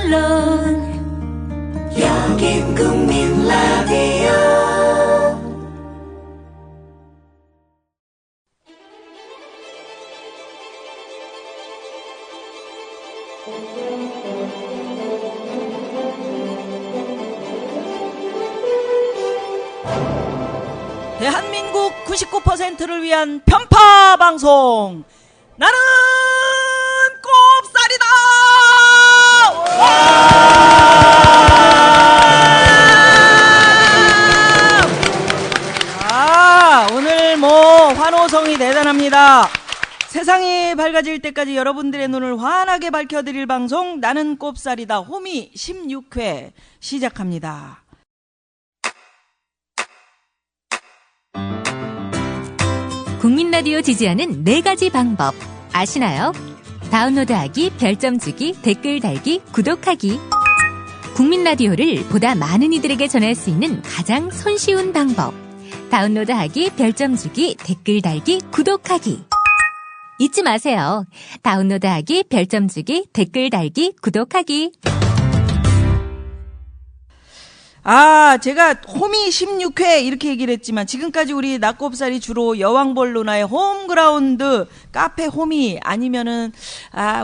물론 여긴 국민 라디오. 대한민국 99%를 위한 편파 방송, 나는 꼽살이다. 오늘 환호성이 대단합니다. 세상이 밝아질 때까지 여러분들의 눈을 환하게 밝혀드릴 방송, 나는 꼽살이다 호미 16회 시작합니다. 국민라디오 지지하는 4가지 방법 아시나요? 다운로드하기, 별점 주기, 댓글 달기, 구독하기. 국민라디오를 보다 많은 이들에게 전할 수 있는 가장 손쉬운 방법. 다운로드하기, 별점 주기, 댓글 달기, 구독하기. 잊지 마세요. 다운로드하기, 별점 주기, 댓글 달기, 구독하기. 제가 호미 16회 이렇게 얘기를 했지만 지금까지 우리 낙곱살이 주로 여왕벌 누나의 홈그라운드 카페 호미 아니면은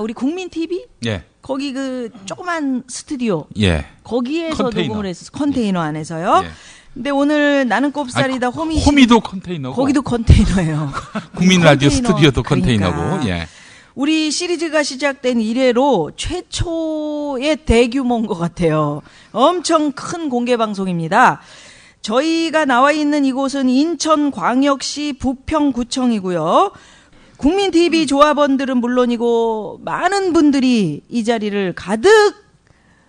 우리 국민TV? 예. 거기 그 조그만 스튜디오. 예. 거기에서 컨테이너. 녹음을 했었어. 컨테이너 안에서요. 예. 근데 오늘 나는 꼽살이다 호미도 컨테이너고. 거기도 컨테이너예요. 국민 라디오 컨테이너. 스튜디오도 컨테이너고. 그러니까. 예. 우리 시리즈가 시작된 이래로 최초의 대규모인 것 같아요. 엄청 큰 공개 방송입니다. 저희가 나와 있는 이곳은 인천광역시 부평구청이고요. 국민TV 조합원들은 물론이고 많은 분들이 이 자리를 가득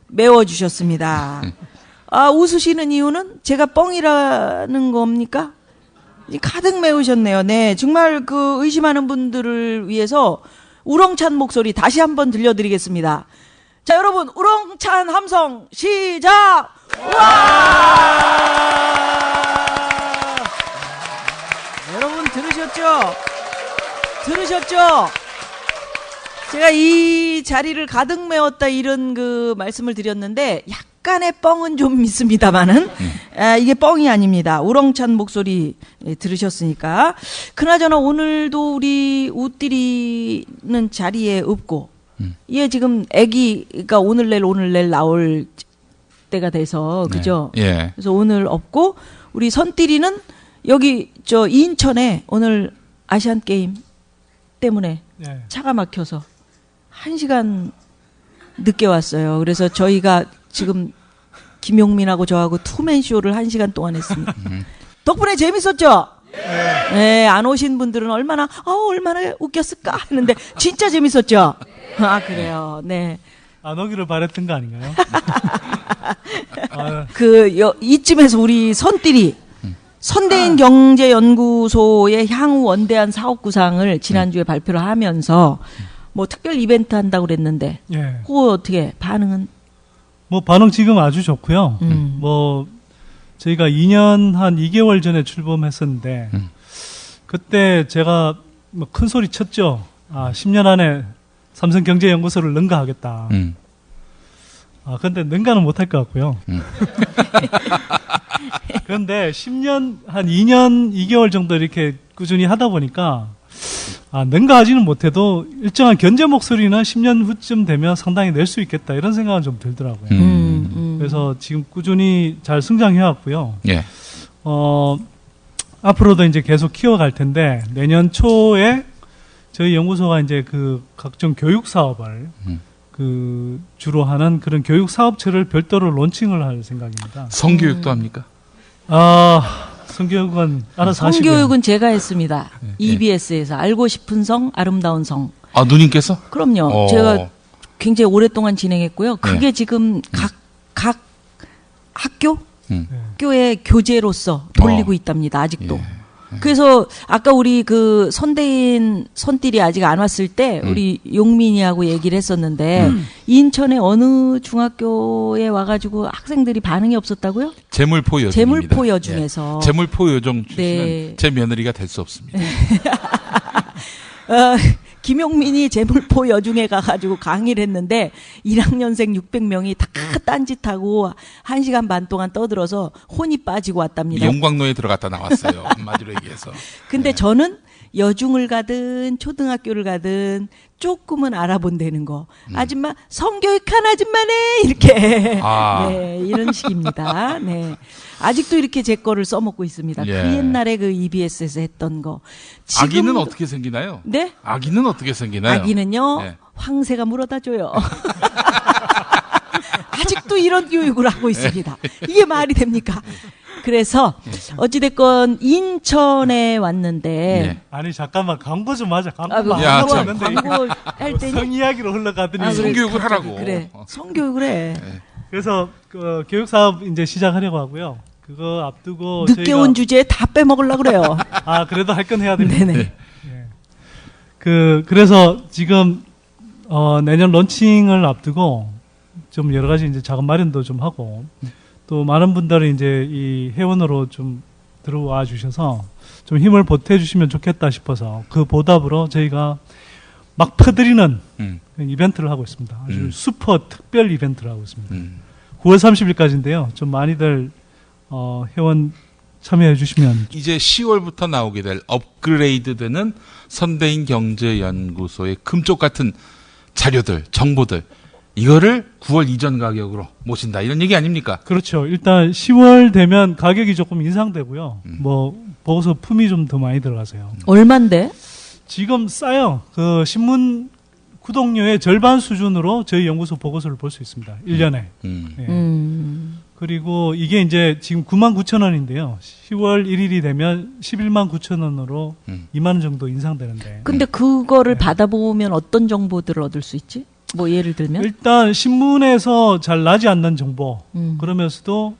메워주셨습니다. 웃으시는 이유는 제가 뻥이라는 겁니까? 가득 메우셨네요. 네, 정말 그 의심하는 분들을 위해서 우렁찬 목소리 다시 한번 들려드리겠습니다. 자, 여러분, 우렁찬 함성 시작! 와! 여러분 들으셨죠? 제가 이 자리를 가득 메웠다 이런 그 말씀을 드렸는데 약간의 뻥은 좀 있습니다만은 이게 뻥이 아닙니다. 우렁찬 목소리 들으셨으니까. 그나저나 오늘도 우리 웃디리는 자리에 없고 얘 지금 아기가 오늘 내일 나올 때가 돼서 그죠? 네. 예. 그래서 오늘 없고 우리 선띠리는 여기 저 인천에 오늘 아시안 게임 때문에 네. 차가 막혀서 1시간 늦게 왔어요. 그래서 저희가 지금 김용민하고 저하고 투맨 쇼를 1시간 동안 했습니다. 덕분에 재밌었죠? 네, 안 오신 분들은 얼마나 웃겼을까 했는데 진짜 재밌었죠? 그래요. 네. 안 오기를 바랬던 거 아닌가요? 이쯤에서 우리 선띠리 선대인 경제연구소의 향후 원대한 사업구상을 지난주에 발표를 하면서 뭐 특별 이벤트 한다고 그랬는데 예. 그거 어떻게 반응은? 뭐 반응 지금 아주 좋고요. 뭐 저희가 2년 한 2개월 전에 출범했었는데 그때 제가 뭐 큰 소리 쳤죠. 10년 안에 삼성경제연구소를 능가하겠다. 근데 능가는 못할 것 같고요. 그런데 10년, 한 2년 2개월 정도 이렇게 꾸준히 하다 보니까 능가하지는 못해도 일정한 견제 목소리는 10년 후쯤 되면 상당히 낼 수 있겠다 이런 생각은 좀 들더라고요. 그래서 지금 꾸준히 잘 성장해 왔고요. 예. 앞으로도 이제 계속 키워갈 텐데 내년 초에 저희 연구소가 이제 그 각종 교육 사업을 그 주로 하는 그런 교육 사업체를 별도로 론칭을 할 생각입니다. 성교육도 합니까? 성교육은 알아서 하시고요. 성교육은 제가 했습니다. EBS에서 알고 싶은 성, 아름다운 성. 누님께서? 그럼요. 제가 굉장히 오랫동안 진행했고요. 그게 지금 각 학교의 교재로서 돌리고 있답니다. 아직도. 그래서 아까 우리 그 선띠리 아직 안 왔을 때 우리 용민이하고 얘기를 했었는데 인천의 어느 중학교에 와가지고 학생들이 반응이 없었다고요? 재물포 여중입니다. 재물포 여중에서. 재물포 여중 출신은 네. 제 며느리가 될 수 없습니다. 김용민이 재물포 여중에 가가지고 강의를 했는데 1학년생 600명이 다 딴짓하고 1시간 반 동안 떠들어서 혼이 빠지고 왔답니다. 영광로에 들어갔다 나왔어요. 한마디로 얘기해서. 근데 저는 여중을 가든 초등학교를 가든 조금은 알아본다는 거. 아줌마 성교육한 아줌마네 이렇게 아. 네, 이런 식입니다. 네. 아직도 이렇게 제 거를 써먹고 있습니다. 예. 그 옛날에 그 EBS에서 했던 거. 아기는 지금도- 어떻게 생기나요? 네? 아기는 어떻게 생기나요? 아기는요 네. 황새가 물어다 줘요. 아직도 이런 교육을 하고 있습니다. 이게 말이 됩니까? 그래서 어찌됐건 인천에 왔는데 네. 아니 잠깐만 광고 좀 하자. 광고 뭐 야, 하고 참. 왔는데 광고 할 때는 성 이야기로 흘러가더니 아, 그래, 성교육을 갑자기 하라고. 그래. 성교육을 해. 그래서 그 교육 사업 이제 시작하려고 하고요. 그거 앞두고 늦게 저희가 온 주제에 다 빼먹으려고 그래요. 그래도 할 건 해야 됩니다. 네네. 예. 그래서 지금 내년 런칭을 앞두고 좀 여러 가지 이제 자금 마련도 좀 하고 또 많은 분들이 이제 이 회원으로 좀 들어와 주셔서 좀 힘을 보태 주시면 좋겠다 싶어서 그 보답으로 저희가 막 퍼드리는 이벤트를 하고 있습니다. 아주 슈퍼 특별 이벤트를 하고 있습니다. 9월 30일까지인데요. 좀 많이들 회원 참여해 주시면 이제 10월부터 나오게 될 업그레이드되는 선대인 경제연구소의 금쪽 같은 자료들, 정보들 이거를 9월 이전 가격으로 모신다 이런 얘기 아닙니까? 그렇죠. 일단 10월 되면 가격이 조금 인상되고요. 뭐 보고서 품이 좀 더 많이 들어가세요. 얼만데? 지금 싸요. 그 신문 구독료의 절반 수준으로 저희 연구소 보고서를 볼 수 있습니다. 1년에. 예. 그리고 이게 이제 지금 99,000원인데요. 10월 1일이 되면 119,000원으로 2만 원 정도 인상되는데. 근데 그거를 받아보면 어떤 정보들을 얻을 수 있지? 뭐 예를 들면? 일단 신문에서 잘 나지 않는 정보. 그러면서도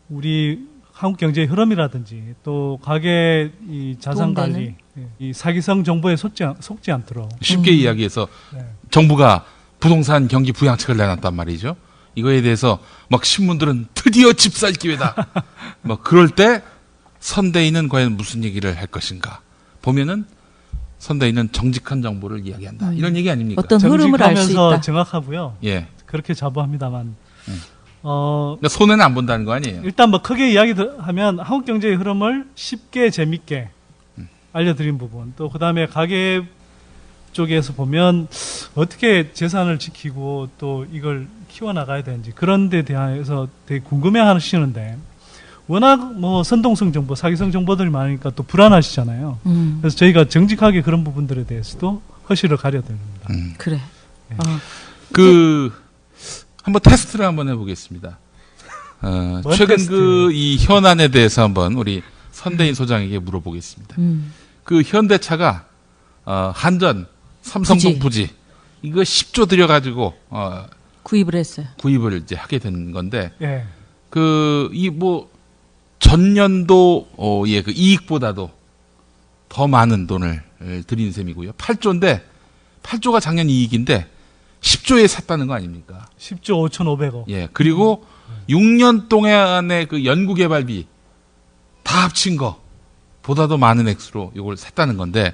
우리 한국 경제의 흐름이라든지 또 가계 이 자산 관리, 이 사기성 정보에 속지 않도록. 쉽게 이야기해서 네. 정부가 부동산 경기 부양책을 내놨단 말이죠. 이거에 대해서 막 신문들은 드디어 집 살 기회다. 뭐 그럴 때 선대인은 과연 무슨 얘기를 할 것인가? 보면은 선대인은 정직한 정보를 이야기한다. 이런 얘기 아닙니까? 어떤 흐름을 알 수 정직하면서 있다. 정확하고요. 예. 그렇게 자부합니다만. 그러니까 손해는 안 본다는 거 아니에요. 일단 뭐 크게 이야기하면 한국 경제의 흐름을 쉽게 재밌게 알려드린 부분. 또 그다음에 가계 쪽에서 보면 어떻게 재산을 지키고 또 이걸 키워나가야 되는지 그런 데 대해서 되게 궁금해 하시는데 워낙 뭐 선동성 정보, 사기성 정보들이 많으니까 또 불안하시잖아요. 그래서 저희가 정직하게 그런 부분들에 대해서도 허실을 가려드립니다. 그래. 한번 테스트를 한번 해보겠습니다. 뭔 최근 테스트? 그 이 현안에 대해서 한번 우리 선대인 소장에게 물어보겠습니다. 그 현대차가 한전, 삼성동 부지 이거 10조 들여가지고 구입을 했어요. 구입을 이제 하게 된 건데 예. 이 뭐 전년도의 그 이익보다도 더 많은 돈을 들인 셈이고요. 8조인데 8조가 작년 이익인데 10조에 샀다는 거 아닙니까? 10조 5,500억. 예. 그리고 6년 동안의 그 연구개발비 다 합친 거 보다도 많은 액수로 이걸 샀다는 건데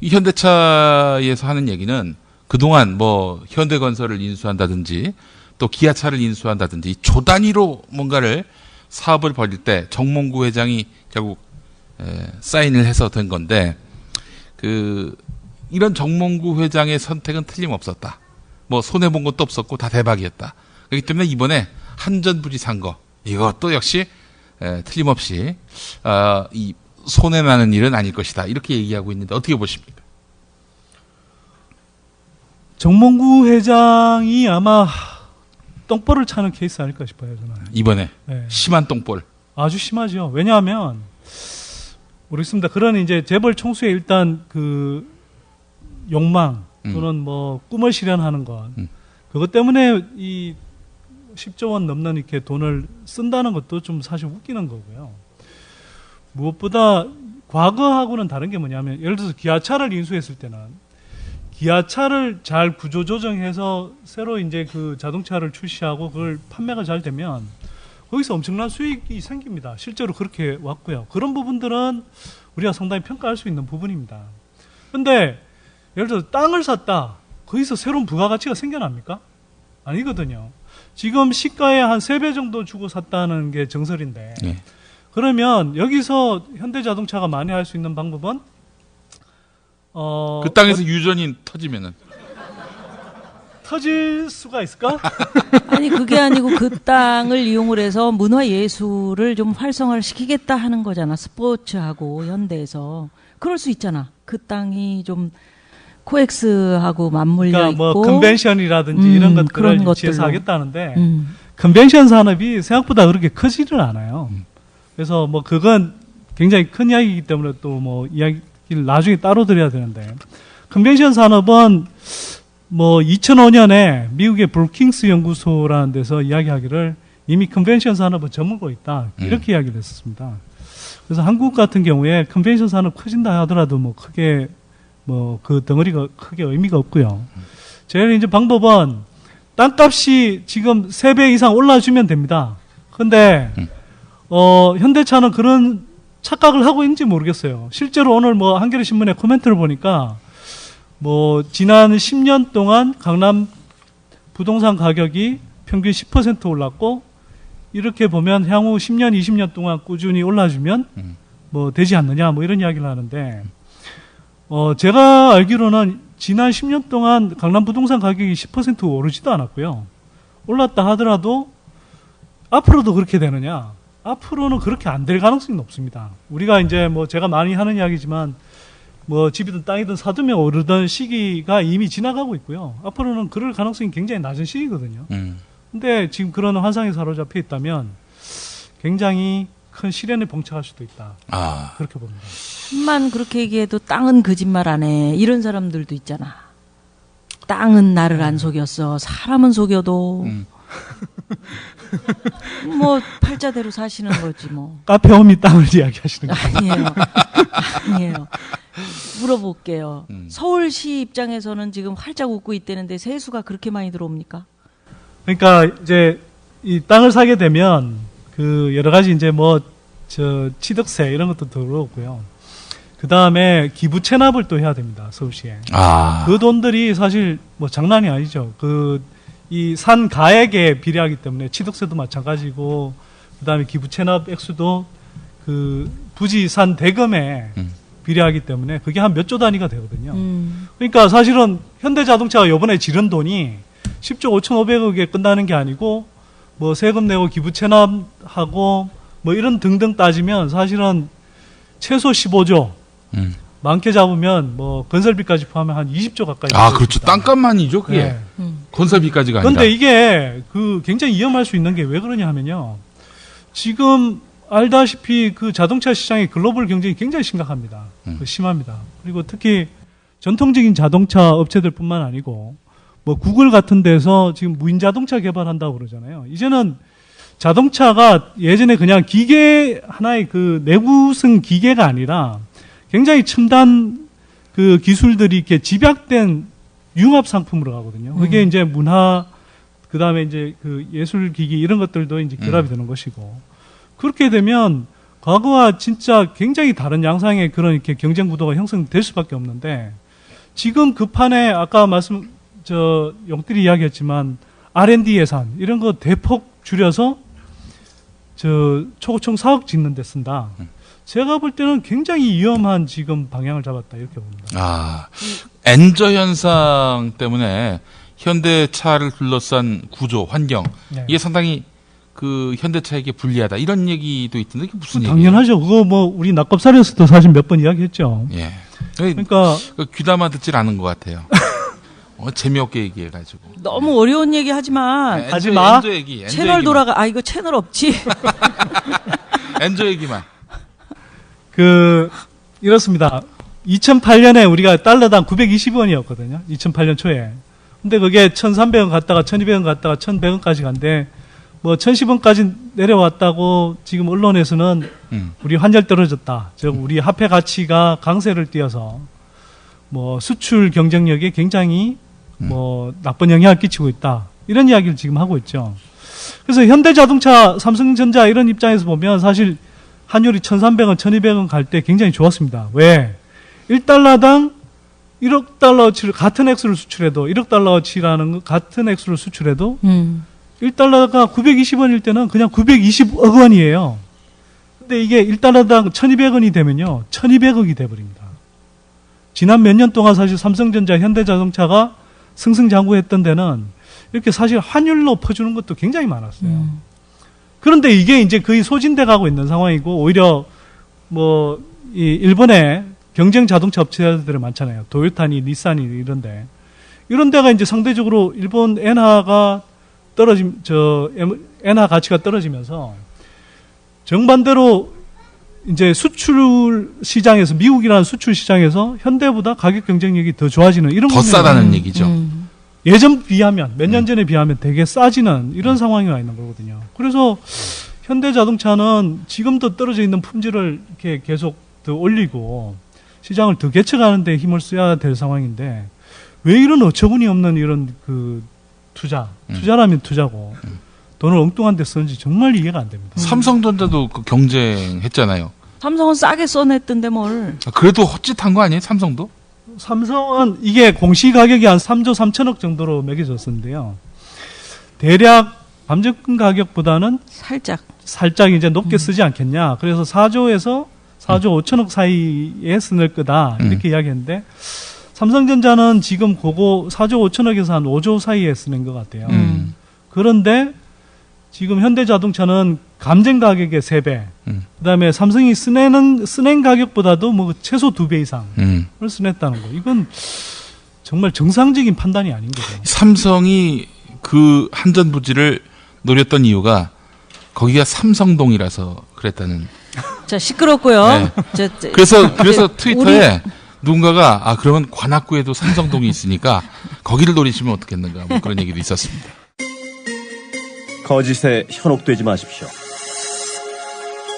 이 현대차에서 하는 얘기는 그동안 뭐 현대건설을 인수한다든지 또 기아차를 인수한다든지 조 단위로 뭔가를 사업을 벌일 때 정몽구 회장이 결국 사인을 해서 된 건데 이런 정몽구 회장의 선택은 틀림없었다. 뭐 손해 본 것도 없었고 다 대박이었다. 그렇기 때문에 이번에 한전 부지 산 거 이것도 역시 틀림없이 이 손해 나는 일은 아닐 것이다. 이렇게 얘기하고 있는데 어떻게 보십니까? 정몽구 회장이 아마 똥볼을 차는 케이스 아닐까 싶어요, 저는. 이번에 네. 심한 똥볼. 아주 심하죠. 왜냐하면 모르겠습니다. 그런 이제 재벌 총수의 일단 그 욕망 또는 뭐 꿈을 실현하는 것 그것 때문에 이 10조 원 넘는 이렇게 돈을 쓴다는 것도 좀 사실 웃기는 거고요. 무엇보다 과거하고는 다른 게 뭐냐면 예를 들어서 기아차를 인수했을 때는 기아차를 잘 구조 조정해서 새로 이제 그 자동차를 출시하고 그걸 판매가 잘 되면 거기서 엄청난 수익이 생깁니다. 실제로 그렇게 왔고요. 그런 부분들은 우리가 상당히 평가할 수 있는 부분입니다. 그런데 예를 들어 땅을 샀다. 거기서 새로운 부가가치가 생겨납니까? 아니거든요. 지금 시가의 한 3배 정도 주고 샀다는 게 정설인데 예. 그러면 여기서 현대자동차가 만회할 수 있는 방법은 그 땅에서 유전이 터지면은 터질 수가 있을까? 아니 그게 아니고 그 땅을 이용을 해서 문화 예술을 좀 활성화를 시키겠다 하는 거잖아. 스포츠하고 현대에서 그럴 수 있잖아. 그 땅이 좀 코엑스하고 맞물려 그러니까 뭐 있고 컨벤션이라든지 이런 것들을 그런 유치해서 것들로. 하겠다는데 음. 컨벤션 산업이 생각보다 그렇게 크지는 않아요. 그래서 뭐 그건 굉장히 큰 이야기이기 때문에 또 뭐 이야기를 나중에 따로 드려야 되는데 컨벤션 산업은 뭐 2005년에 미국의 브루킹스 연구소라는 데서 이야기하기를 이미 컨벤션 산업은 저물고 있다 이렇게 이야기를 했었습니다. 그래서 한국 같은 경우에 컨벤션 산업 커진다 하더라도 뭐 크게 뭐 그 덩어리가 크게 의미가 없고요. 제일 이제 방법은 땅값이 지금 3배 이상 올라주면 됩니다. 근데 현대차는 그런 착각을 하고 있는지 모르겠어요. 실제로 오늘 뭐 한겨레 신문에 코멘트를 보니까 뭐 지난 10년 동안 강남 부동산 가격이 평균 10% 올랐고 이렇게 보면 향후 10년, 20년 동안 꾸준히 올라주면 뭐 되지 않느냐 뭐 이런 이야기를 하는데 제가 알기로는 지난 10년 동안 강남 부동산 가격이 10% 오르지도 않았고요. 올랐다 하더라도 앞으로도 그렇게 되느냐? 앞으로는 그렇게 안 될 가능성이 높습니다. 우리가 이제 뭐 제가 많이 하는 이야기지만 뭐 집이든 땅이든 사두면 오르던 시기가 이미 지나가고 있고요. 앞으로는 그럴 가능성이 굉장히 낮은 시기거든요. 근데 지금 그런 환상에 사로잡혀 있다면 굉장히 큰 시련에 봉착할 수도 있다. 그렇게 봅니다. 만 그렇게 얘기해도 땅은 거짓말 안 해. 이런 사람들도 있잖아. 땅은 나를 안 속였어. 사람은 속여도 뭐 팔자대로 사시는 거지 뭐. 카페홈이 땅을 이야기하시는 거예요. 아니에요. 아니에요. 물어볼게요. 서울시 입장에서는 지금 활짝 웃고 있다는데 세수가 그렇게 많이 들어옵니까? 그러니까 이제 이 땅을 사게 되면 그 여러 가지 이제 뭐 저 취득세 이런 것도 들어오고요. 그 다음에 기부 체납을 또 해야 됩니다. 서울시에. 그 돈들이 사실 뭐 장난이 아니죠. 그 이 산 가액에 비례하기 때문에 취득세도 마찬가지고 그 다음에 기부 체납 액수도 그 부지 산 대금에 비례하기 때문에 그게 한 몇 조 단위가 되거든요. 그러니까 사실은 현대자동차가 이번에 지른 돈이 10조 5,500억에 끝나는 게 아니고 뭐 세금 내고 기부 체납하고 뭐 이런 등등 따지면 사실은 최소 15조 많게 잡으면 뭐 건설비까지 포함하면 한 20조 가까이. 그렇죠. 땅값만이죠, 그게. 네. 건설비까지가 아니라. 그런데 이게 그 굉장히 위험할 수 있는 게 왜 그러냐 하면요. 지금 알다시피 그 자동차 시장의 글로벌 경쟁이 굉장히 심각합니다. 심합니다. 그리고 특히 전통적인 자동차 업체들뿐만 아니고 뭐 구글 같은 데서 지금 무인 자동차 개발한다고 그러잖아요. 이제는 자동차가 예전에 그냥 기계 하나의 그 내구성 기계가 아니라 굉장히 첨단 그 기술들이 이렇게 집약된 융합 상품으로 가거든요. 그게 이제 문화, 그 다음에 이제 그 예술 기기 이런 것들도 이제 결합이 되는 것이고 그렇게 되면 과거와 진짜 굉장히 다른 양상의 그런 이렇게 경쟁 구도가 형성될 수밖에 없는데 지금 그 판에 아까 용필이 이야기했지만 R&D 예산 이런 거 대폭 줄여서 초고총 사업 짓는 데 쓴다. 제가 볼 때는 굉장히 위험한 지금 방향을 잡았다 이렇게 봅니다. 엔저 현상 때문에 현대차를 둘러싼 구조, 환경 이게 상당히 그 현대차에게 불리하다 이런 얘기도 있던데 그게 무슨 얘기예요? 당연하죠. 그거 뭐 우리 낙겁사리에서도 사실 몇 번 이야기했죠. 예. 그러니까 귀담아 듣질 않은 것 같아요. 재미없게 얘기해가지고. 너무 어려운 얘기 하지만 하지 마. 엔저 얘기. 채널 돌아가. 이거 채널 없지. 엔저 얘기만. 이렇습니다. 2008년에 우리가 달러당 920원이었거든요. 2008년 초에. 근데 그게 1,300원 갔다가 1,200원 갔다가 1,100원까지 간데 뭐 1,010원까지 내려왔다고 지금 언론에서는 우리 환율 떨어졌다. 즉 우리 화폐 가치가 강세를 띄어서 뭐 수출 경쟁력에 굉장히 뭐 나쁜 영향을 끼치고 있다. 이런 이야기를 지금 하고 있죠. 그래서 현대자동차, 삼성전자 이런 입장에서 보면 사실 환율이 1,300원, 1,200원 갈 때 굉장히 좋았습니다. 왜? 1달러당 1억 달러어치를 같은 액수를 수출해도 1억 달러어치라는 같은 액수를 수출해도 1달러가 920원일 때는 그냥 920억 원이에요. 근데 이게 1달러당 1200원이 되면요. 1200억이 돼버립니다. 지난 몇 년 동안 사실 삼성전자, 현대자동차가 승승장구했던 데는 이렇게 사실 환율로 퍼주는 것도 굉장히 많았어요. 그런데 이게 이제 거의 소진돼 가고 있는 상황이고, 오히려 뭐 이 일본의 경쟁 자동차 업체들이 많잖아요. 도요타니, 닛산이 이런데, 이런 데가 이제 상대적으로 일본 엔화 가치가 떨어지면서 정반대로 이제 수출 시장에서, 미국이라는 수출 시장에서 현대보다 가격 경쟁력이 더 좋아지는 이런 더 싸다는 얘기죠. 예전 비하면, 몇 년 전에 비하면 되게 싸지는 이런 상황이 와 있는 거거든요. 그래서 현대자동차는 지금도 떨어져 있는 품질을 이렇게 계속 더 올리고 시장을 더 개척하는 데 힘을 써야 될 상황인데, 왜 이런 어처구니 없는 이런 그 투자라면 투자고 돈을 엉뚱한 데 쓰는지 정말 이해가 안 됩니다. 삼성전자도 그 경쟁했잖아요. 삼성은 싸게 써냈던데 뭘. 그래도 헛짓한 거 아니에요? 삼성도? 삼성은 이게 공시 가격이 한 3조 3천억 정도로 매겨졌었는데요. 대략 밤정금 가격보다는 살짝 이제 높게 쓰지 않겠냐. 그래서 4조에서 4조 5천억 사이에 쓰낼 거다. 이렇게 이야기했는데, 삼성전자는 지금 그거 4조 5천억에서 한 5조 사이에 쓰는 것 같아요. 그런데 지금 현대자동차는 감정 가격의 3배, 그다음에 삼성이 쓰낸 가격보다도 뭐 최소 2배 이상을 쓰냈다는 거. 이건 정말 정상적인 판단이 아닌 거죠. 삼성이 그 한전부지를 노렸던 이유가 거기가 삼성동이라서 그랬다는. 자, 시끄럽고요. 네. 그래서 트위터에 누군가가 그러면 관악구에도 삼성동이 있으니까 거기를 노리시면 어떻겠는가, 뭐 그런 얘기도 있었습니다. 거짓에 현혹되지 마십시오.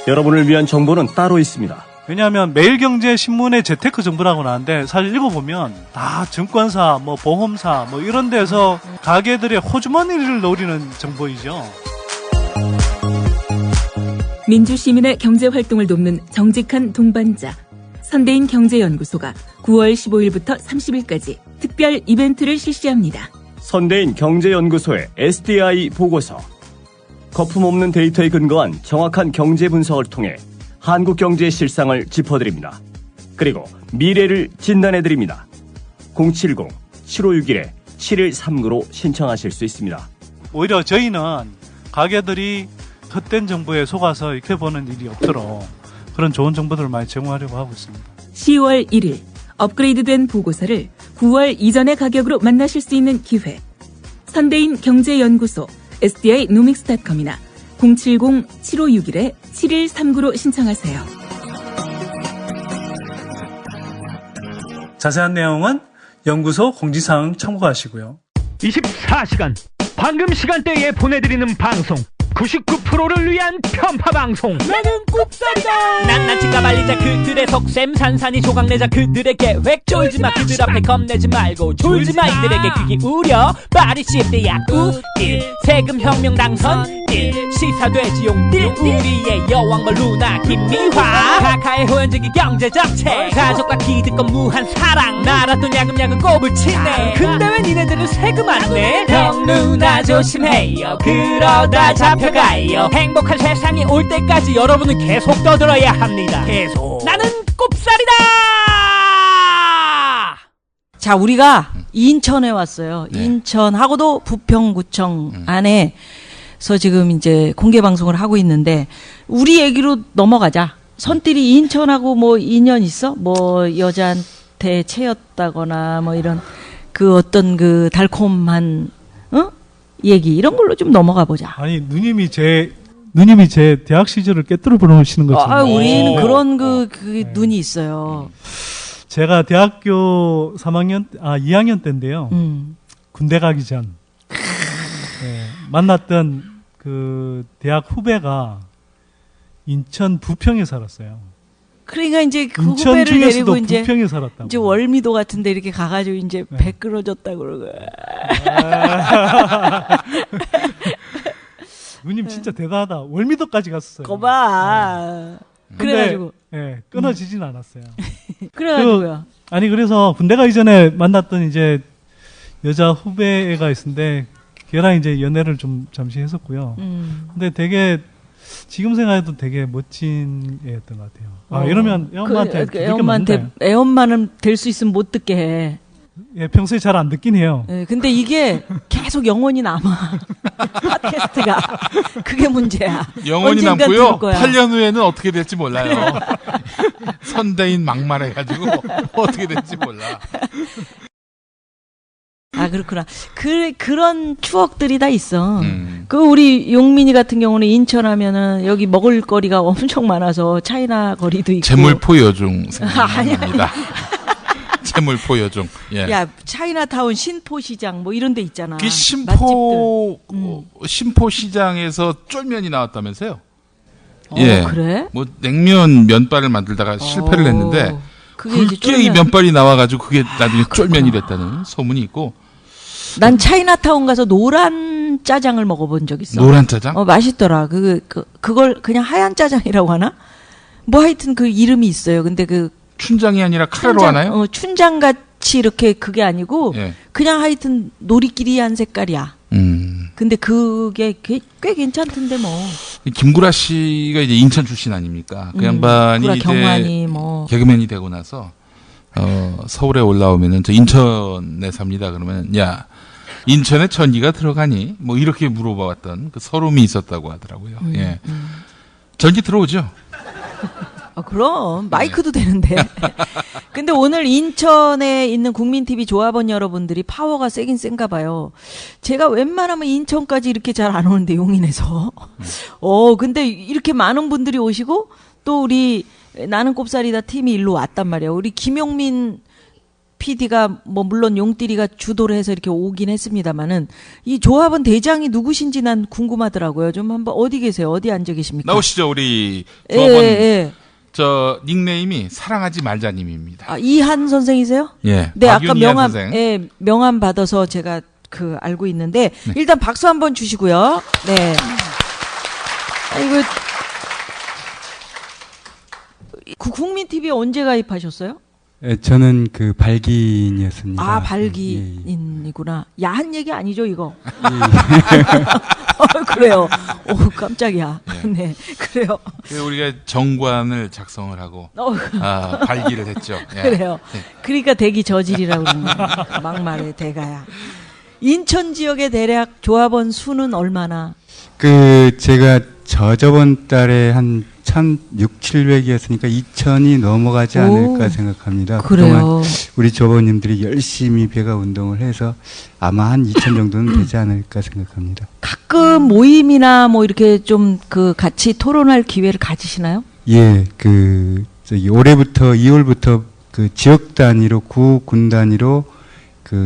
여러분을 위한 정보는 따로 있습니다. 왜냐하면 매일경제신문의 재테크 정보라고 나왔는데, 사실 읽어보면 다 증권사, 뭐 보험사, 뭐 이런 데서 가게들의 호주머니를 노리는 정보이죠. 민주시민의 경제활동을 돕는 정직한 동반자 선대인 경제연구소가 9월 15일부터 30일까지 특별 이벤트를 실시합니다. 선대인 경제연구소의 SDI 보고서, 거품 없는 데이터에 근거한 정확한 경제 분석을 통해 한국 경제의 실상을 짚어드립니다. 그리고 미래를 진단해드립니다. 070-7561-7139로 신청하실 수 있습니다. 오히려 저희는 가게들이 헛된 정보에 속아서 이렇게 보는 일이 없도록 그런 좋은 정보들을 많이 제공하려고 하고 있습니다. 10월 1일 업그레이드된 보고서를 9월 이전의 가격으로 만나실 수 있는 기회. 선대인 경제연구소 SDI nomics.com이나 070-7561-7139로 신청하세요. 자세한 내용은 연구소 공지사항 참고하시고요. 24시간 방금 시간대에 보내드리는 방송 99%를 위한 편파 방송. 나는 꼽살이다. 낱낱이가 말리자 그들의 속셈, 산산이 조각내자 그들의 계획. 쫄지마 그들 앞에 겁내지 말고 졸지마 이들에게 귀 기울여. 바리 시대야 우딜 세금 혁명 당선 딜 시사돼지용 딜 우리의 여왕벌 루나 김미화 카카의 호연적인 경제정책 가족과 기득권 무한 사랑 나라 돈 야금야금 꼽을 치네. 근데 왜 니네들은 세금 안 내? 형 누나 조심해요. 그러다 잡혀 가요. 행복한 세상이 올 때까지 여러분은 계속 떠들어야 합니다. 계속. 나는 꼽살이다. 자, 우리가 인천에 왔어요. 네. 인천하고도 부평구청 안에서 지금 이제 공개 방송을 하고 있는데, 우리 얘기로 넘어가자. 선띠리 인천하고 뭐 인연 있어? 뭐 여자한테 채였다거나 뭐 이런 그 어떤 그 달콤한 얘기 이런 걸로 좀 넘어가 보자. 아니, 누님이 제 대학 시절을 깨뜨려 보시는 것처럼. 우리는 그런 그 눈이 있어요. 제가 대학교 2학년 때인데요. 군대 가기 전 만났던 그 대학 후배가 인천 부평에 살았어요. 그러니까 이제 그 인천 후배를 중에서도 데리고 이제 부평에 살았다고. 이제 월미도 같은데 이렇게 가가지고 이제 배 끌어줬다 그러고. 누님 진짜 대단하다. 월미도까지 갔었어요. 거봐. 그래가지고. 끊어지진 않았어요. 그래가지고요. 아니 그래서 군대 가기 전에 만났던 이제 여자 후배가 있었는데 걔랑 이제 연애를 좀 잠시 했었고요. 근데 되게 지금 생각해도 되게 멋진 애였던 것 같아요. 아 이러면 애엄마한테 애엄마한테 애엄마는 될 수 있으면 못 듣게 해. 예, 평소에 잘 안 듣긴 해요. 예, 근데 이게 계속 영원히 남아. 팟캐스트가. 그게 문제야. 영원히 언젠간 남고요. 들을 거야. 8년 후에는 어떻게 될지 몰라요. 선대인 막말해가지고 어떻게 될지 몰라. 아, 그렇구나. 그런 추억들이 다 있어. 그 우리 용민이 같은 경우는 인천 하면은 여기 먹을거리가 엄청 많아서 차이나 거리도 있고. 재물포 여중 생각납니다. 재물포 여중. 예. 야, 차이나타운 신포시장 뭐 이런 데 있잖아. 그 신포 시장에서 쫄면이 나왔다면서요? 예. 그래? 뭐 냉면 면발을 만들다가 실패를 했는데 그게 이제 굵게 이 면발이 나와가지고 그게 나중에 쫄면이 됐다는 소문이 있고. 난 차이나타운 가서 노란 짜장을 먹어본 적 있어. 노란 짜장? 맛있더라. 그걸 그냥 하얀 짜장이라고 하나? 뭐 하여튼 그 이름이 있어요. 근데 춘장이 아니라 카레로 하나요? 춘장 같이 이렇게 그게 아니고 예. 그냥 하여튼 노리끼리한 색깔이야. 근데 그게 꽤 괜찮던데 뭐. 김구라 씨가 이제 인천 출신 아닙니까? 그 양반이 이제 경환이 뭐 개그맨이 되고 나서 서울에 올라오면은 저 인천에 삽니다. 그러면 야 인천에 전기가 들어가니? 뭐 이렇게 물어봤던 그 서름이 있었다고 하더라고요. 예. 전기 들어오죠? 그럼 마이크도 되는데. 근데 오늘 인천에 있는 국민TV 조합원 여러분들이 파워가 세긴 센가 봐요. 제가 웬만하면 인천까지 이렇게 잘 안 오는데 용인에서. 근데 이렇게 많은 분들이 오시고 또 우리 나는 꼽살이다 팀이 일로 왔단 말이에요. 우리 김용민 PD가 뭐 물론 용띠리가 주도를 해서 이렇게 오긴 했습니다만은 이 조합원 대장이 누구신지 난 궁금하더라고요. 좀 한번 어디 계세요? 어디 앉아 계십니까? 나오시죠, 우리 조합원. 예. 저 닉네임이 사랑하지 말자님입니다. 이한 선생이세요? 예. 네, 아까 박윤희한 선생. 명함 받아서 제가 알고 있는데 일단 박수 한번 주시고요. 네. 이거 국민 TV에 언제 가입하셨어요? 예, 저는 그 발기인이었습니다. 아, 발기인이구나. 야한 얘기 아니죠, 이거? 그래요. 깜짝이야. 네, 그래요. 우리가 정관을 작성을 하고 발기를 했죠. 예. 그래요. 그러니까 대기 저질이라고 그러는 거야. 막말의 대가야. 인천 지역의 대략 조합원 수는 얼마나? 제가 저번 달에 한 1,600~700이었으니까 2,000이 넘어가지 않을까 생각합니다. 그래요. 그동안 우리 조합원님들이 열심히 배가 운동을 해서 아마 한 2,000 정도는 되지 않을까 생각합니다. 가끔 모임이나 뭐 이렇게 좀 같이 토론할 기회를 가지시나요? 예, 올해부터 2월부터 지역 단위로 군 단위로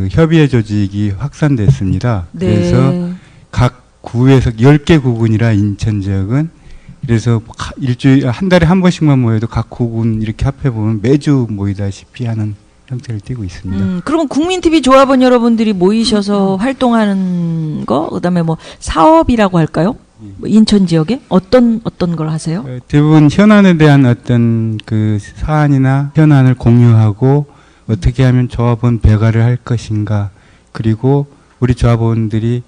협의회 조직이 확산됐습니다. 네. 그래서 각 구에서 10개 구군이라 인천 지역은 그래서 일주일 한 달에 한 번씩만 모여도 각 구군 이렇게 합해 보면 매주 모이다시피 하는 형태를 띠고 있습니다. 그러면 국민TV 조합원 여러분들이 모이셔서 활동하는 거, 그다음에 뭐 사업이라고 할까요? 뭐 인천 지역에 어떤 걸 하세요? 대부분 현안에 대한 어떤 사안이나 현안을 공유하고 어떻게 하면 조합원 배가를 할 것인가, 그리고 우리 조합원들이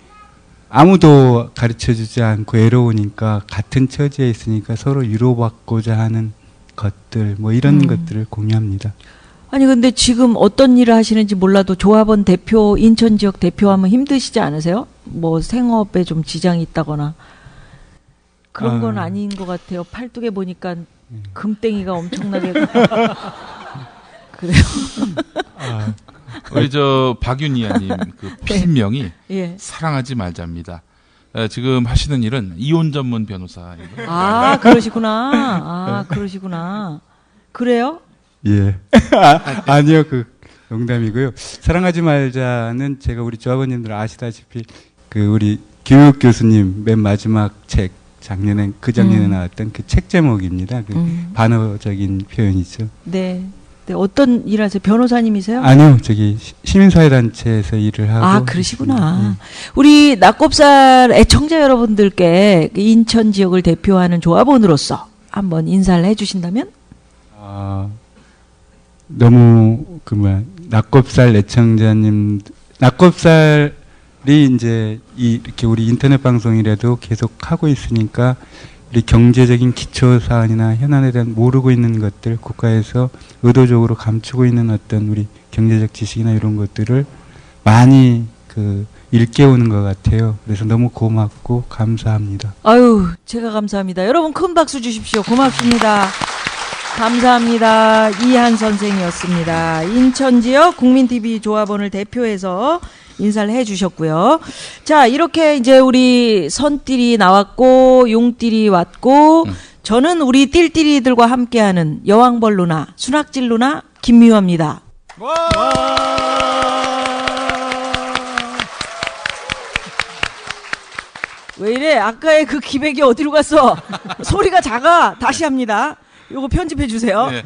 아무도 가르쳐주지 않고 외로우니까 같은 처지에 있으니까 서로 위로받고자 하는 것들, 뭐 이런 것들을 공유합니다. 아니 근데 지금 어떤 일을 하시는지 몰라도 조합원 대표, 인천 지역 대표하면 힘드시지 않으세요? 뭐 생업에 좀 지장이 있다거나 그런 건 아닌 것 같아요. 팔뚝에 보니까 금땡이가 엄청나게 그래요. 우리 박윤희아님 필명이 예. 사랑하지 말자입니다. 지금 하시는 일은 이혼 전문 변호사입니다. 아, 그러시구나. 그래요? 예. 아니요, 농담이고요. 사랑하지 말자는 제가 우리 조합원님들 아시다시피 우리 교육 교수님 맨 마지막 책 작년에 나왔던 책 제목입니다. 반어적인 표현이죠. 네. 네, 어떤 일 하세요? 변호사님이세요? 아니요, 시민사회단체에서 일을 하고. 아, 그러시구나. 우리 낙곱살 애청자 여러분들께 인천 지역을 대표하는 조합원으로서 한번 인사를 해주신다면? 너무 낙곱살 애청자님, 낙곱살이 이제 이렇게 우리 인터넷 방송이라도 계속 하고 있으니까 우리 경제적인 기초 사안이나 현안에 대한 모르고 있는 것들, 국가에서 의도적으로 감추고 있는 어떤 우리 경제적 지식이나 이런 것들을 많이 일깨우는 것 같아요. 그래서 너무 고맙고 감사합니다. 아유, 제가 감사합니다. 여러분 큰 박수 주십시오. 고맙습니다. 감사합니다. 이한 선생이었습니다. 인천지역 국민TV 조합원을 대표해서 인사를 해주셨고요. 자, 이렇게 이제 우리 선띠리 나왔고 용띠리 왔고 저는 우리 띨띠리들과 함께하는 여왕벌 누나, 순학질 누나 김미화입니다. 왜 이래? 아까의 그 기백이 어디로 갔어? 소리가 작아. 다시 합니다. 요거 편집해 주세요. 네.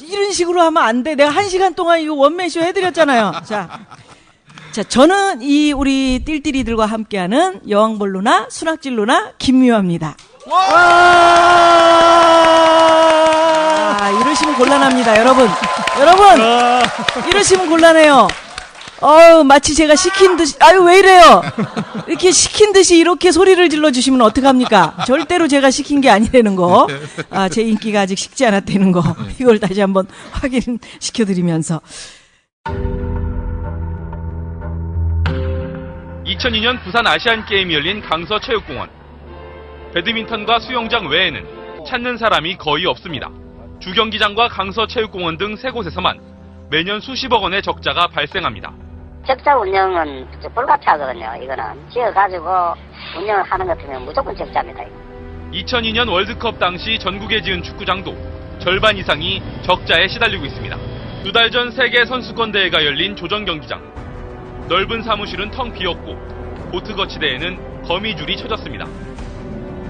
이런 식으로 하면 안 돼. 내가 1시간 동안 이거 원맨쇼 해드렸잖아요. 자, 저는 이 우리 띨띠리들과 함께하는 여왕벌 누나, 순학질 누나 김미화입니다. 이러시면 곤란합니다, 여러분. 이러시면 곤란해요. 마치 제가 시킨 듯이, 왜 이래요? 이렇게 시킨 듯이 이렇게 소리를 질러주시면 어떡합니까? 절대로 제가 시킨 게 아니라는 거. 제 인기가 아직 식지 않았다는 거. 이걸 다시 한번 확인시켜드리면서. 2002년 부산 아시안게임이 열린 강서체육공원. 배드민턴과 수영장 외에는 찾는 사람이 거의 없습니다. 주경기장과 강서체육공원 등 세 곳에서만 매년 수십억 원의 적자가 발생합니다. 적자 운영은 불가피하거든요. 이거는 지어가지고 운영을 하는 것 같으면 무조건 적자입니다. 2002년 월드컵 당시 전국에 지은 축구장도 절반 이상이 적자에 시달리고 있습니다. 2달 전 세계 선수권 대회가 열린 조정 경기장. 넓은 사무실은 텅 비었고 보트 거치대에는 거미줄이 쳐졌습니다.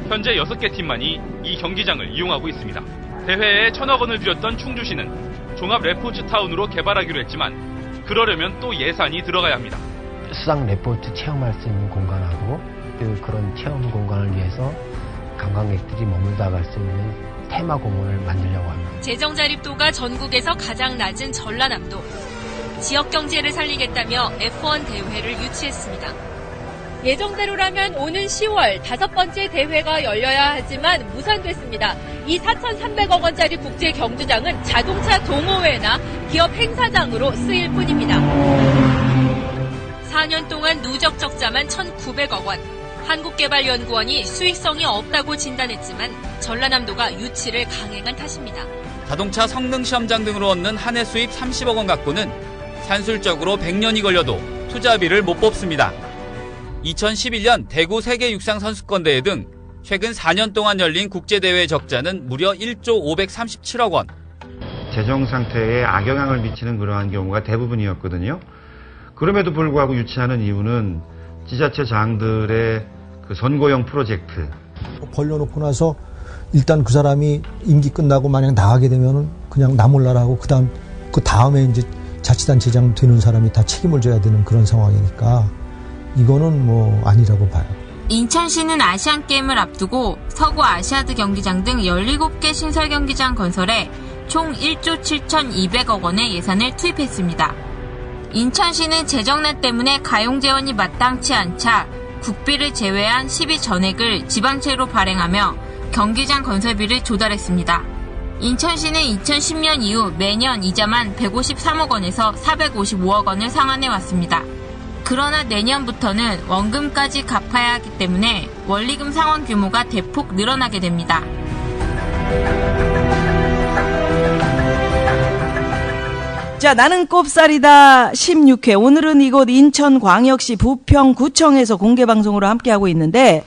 현재 6개 팀만이 이 경기장을 이용하고 있습니다. 대회에 1,000억 원을 들였던 충주시는 종합 레포츠 타운으로 개발하기로 했지만 그러려면 또 예산이 들어가야 합니다. 수상 레포츠 체험할 수 있는 공간하고 그런 체험 공간을 위해서 관광객들이 머물다 갈 수 있는 테마 공원을 만들려고 합니다. 재정 자립도가 전국에서 가장 낮은 전라남도. 지역 경제를 살리겠다며 F1 대회를 유치했습니다. 예정대로라면 오는 10월 5번째 대회가 열려야 하지만 무산됐습니다. 이 4,300억 원짜리 국제 경주장은 자동차 동호회나 기업 행사장으로 쓰일 뿐입니다. 4년 동안 누적 적자만 1,900억 원. 한국개발연구원이 수익성이 없다고 진단했지만 전라남도가 유치를 강행한 탓입니다. 자동차 성능 시험장 등으로 얻는 한 해 수입 30억 원 갖고는 산술적으로 100년이 걸려도 투자비를 못 뽑습니다. 2011년 대구 세계육상선수권대회 등 최근 4년 동안 열린 국제대회 적자는 무려 1조 537억 원. 재정 상태에 악영향을 미치는 그러한 경우가 대부분이었거든요. 그럼에도 불구하고 유치하는 이유는 지자체장들의 그 선거용 프로젝트. 벌려놓고 나서 일단 그 사람이 임기 끝나고 만약 나가게 되면은 그냥 나 몰라라 하고 그 다음에 이제 자치단체장 되는 사람이 다 책임을 져야 되는 그런 상황이니까 이거는 뭐 아니라고 봐요. 인천시는 아시안게임을 앞두고 서구 아시아드 경기장 등 17개 신설 경기장 건설에 총 1조 7,200억 원의 예산을 투입했습니다. 인천시는 재정난 때문에 가용재원이 마땅치 않자 국비를 제외한 12전액을 지방채로 발행하며 경기장 건설비를 조달했습니다. 인천시는 2010년 이후 매년 이자만 153억 원에서 455억 원을 상환해왔습니다. 그러나 내년부터는 원금까지 갚아야 하기 때문에 원리금 상환 규모가 대폭 늘어나게 됩니다. 자, 나는 꼽살이다 16회. 오늘은 이곳 인천광역시 부평구청에서 공개방송으로 함께하고 있는데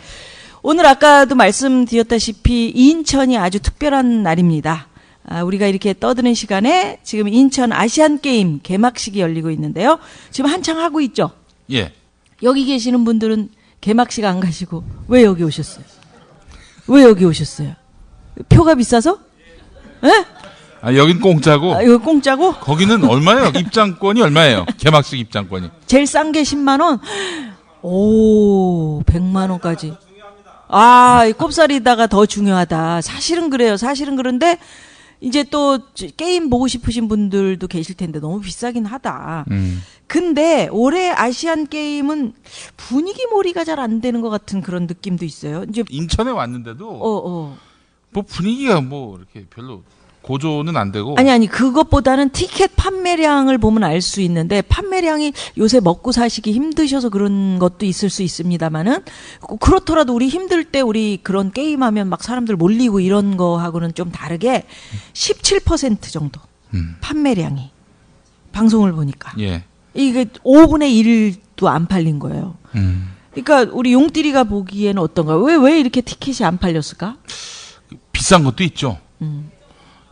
오늘 아까도 말씀드렸다시피 인천이 아주 특별한 날입니다. 우리가 이렇게 떠드는 시간에 지금 인천 아시안게임 개막식이 열리고 있는데요. 지금 한창 하고 있죠? 예. 여기 계시는 분들은 개막식 안 가시고 왜 여기 오셨어요? 왜 여기 오셨어요? 표가 비싸서? 예? 여긴 공짜고. 여기 공짜고? 거기는 얼마예요? 입장권이 얼마예요? 개막식 입장권이. 제일 싼 게 10만 원? 오, 100만 원까지. 이 꼽살이다가 더 중요하다. 사실은 그래요. 사실은 그런데 이제 또 게임 보고 싶으신 분들도 계실 텐데 너무 비싸긴 하다. 근데 올해 아시안 게임은 분위기 몰이가 잘 안 되는 것 같은 그런 느낌도 있어요. 이제 인천에 왔는데도 뭐 분위기가 뭐 이렇게 별로 고조는 안 되고. 아니 그것보다는 티켓 판매량을 보면 알 수 있는데 판매량이 요새 먹고 사시기 힘드셔서 그런 것도 있을 수 있습니다만은 그렇더라도 우리 힘들 때 우리 그런 게임하면 막 사람들 몰리고 이런 거하고는 좀 다르게 17% 정도 판매량이 방송을 보니까 예. 이게 5분의 1도 안 팔린 거예요. 그러니까 우리 용띠리가 보기에는 어떤가? 왜 이렇게 티켓이 안 팔렸을까? 비싼 것도 있죠.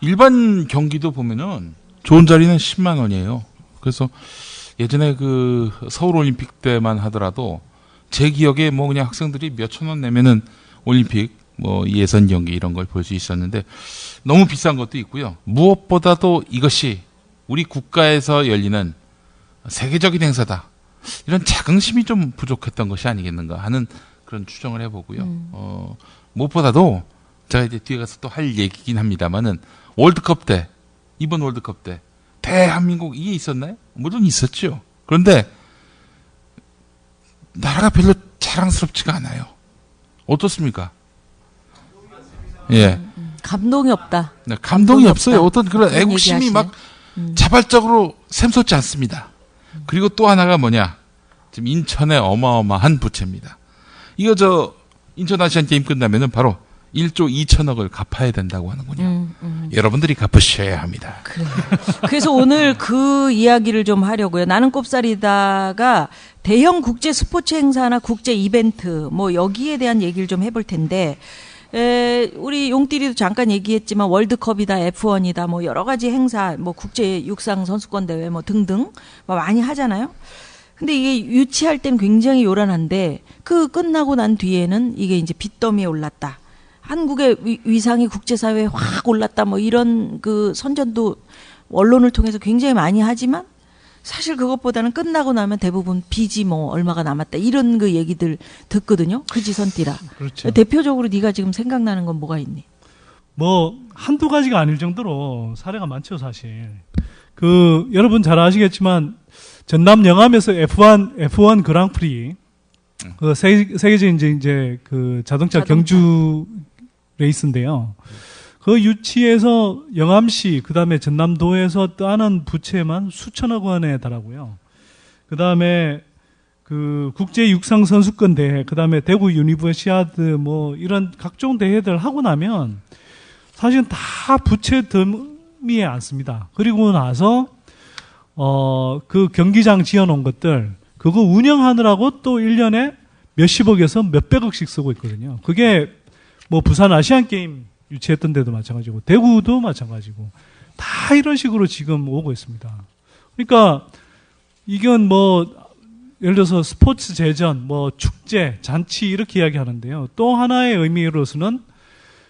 일반 경기도 보면은 좋은 자리는 10만 원이에요. 그래서 예전에 그 서울올림픽 때만 하더라도 제 기억에 뭐 그냥 학생들이 몇천 원 내면은 올림픽 뭐 예선 경기 이런 걸 볼 수 있었는데 너무 비싼 것도 있고요. 무엇보다도 이것이 우리 국가에서 열리는 세계적인 행사다. 이런 자긍심이 좀 부족했던 것이 아니겠는가 하는 그런 추정을 해보고요. 무엇보다도 제가 이제 뒤에 가서 또 할 얘기긴 합니다만은 월드컵 때, 이번 월드컵 때 대한민국 이게 있었나요? 물론 있었죠. 그런데 나라가 별로 자랑스럽지가 않아요. 어떻습니까? 예. 감동이 없다. 네, 감동이 없어요. 어떤 그런 애국심이 막 자발적으로 샘솟지 않습니다. 그리고 또 하나가 뭐냐? 지금 인천의 어마어마한 부채입니다. 이거 인천 아시안 게임 끝나면은 바로 1조 2천억을 갚아야 된다고 하는군요. 여러분들이 갚으셔야 합니다. 그래서 오늘 그 이야기를 좀 하려고요. 나는 꼽사리다가 대형 국제 스포츠 행사나 국제 이벤트 뭐 여기에 대한 얘기를 좀 해볼 텐데 우리 용띠리도 잠깐 얘기했지만 월드컵이다, F1이다, 뭐 여러 가지 행사, 뭐 국제 육상 선수권 대회 뭐 등등 뭐 많이 하잖아요. 근데 이게 유치할 땐 굉장히 요란한데 그 끝나고 난 뒤에는 이게 이제 빚더미에 올랐다. 한국의 위상이 국제사회에 확 올랐다. 뭐 이런 그 선전도 언론을 통해서 굉장히 많이 하지만 사실 그것보다는 끝나고 나면 대부분 빚이 뭐 얼마가 남았다. 이런 그 얘기들 듣거든요. 그지 선띠라. 그렇죠. 대표적으로 네가 지금 생각나는 건 뭐가 있니? 뭐 한두 가지가 아닐 정도로 사례가 많죠, 사실. 여러분 잘 아시겠지만 전남 영암에서 F1 그랑프리 그 세계적인 이제 그 자동차 경주 레이스인데요. 그 유치에서 영암시, 그 다음에 전남도에서 따는 부채만 수천억 원에 달하고요. 그 다음에 그 국제 육상 선수권 대회, 그 다음에 대구 유니버시아드 뭐 이런 각종 대회들 하고 나면 사실은 다 부채 더미에 앉습니다. 그리고 나서 그 경기장 지어놓은 것들 그거 운영하느라고 또 1년에 몇십억에서 몇백억씩 쓰고 있거든요. 그게 뭐 부산 아시안 게임 유치했던 데도 마찬가지고 대구도 마찬가지고 다 이런 식으로 지금 오고 있습니다. 그러니까 이건 뭐 예를 들어서 스포츠 제전, 뭐 축제, 잔치 이렇게 이야기하는데요. 또 하나의 의미로서는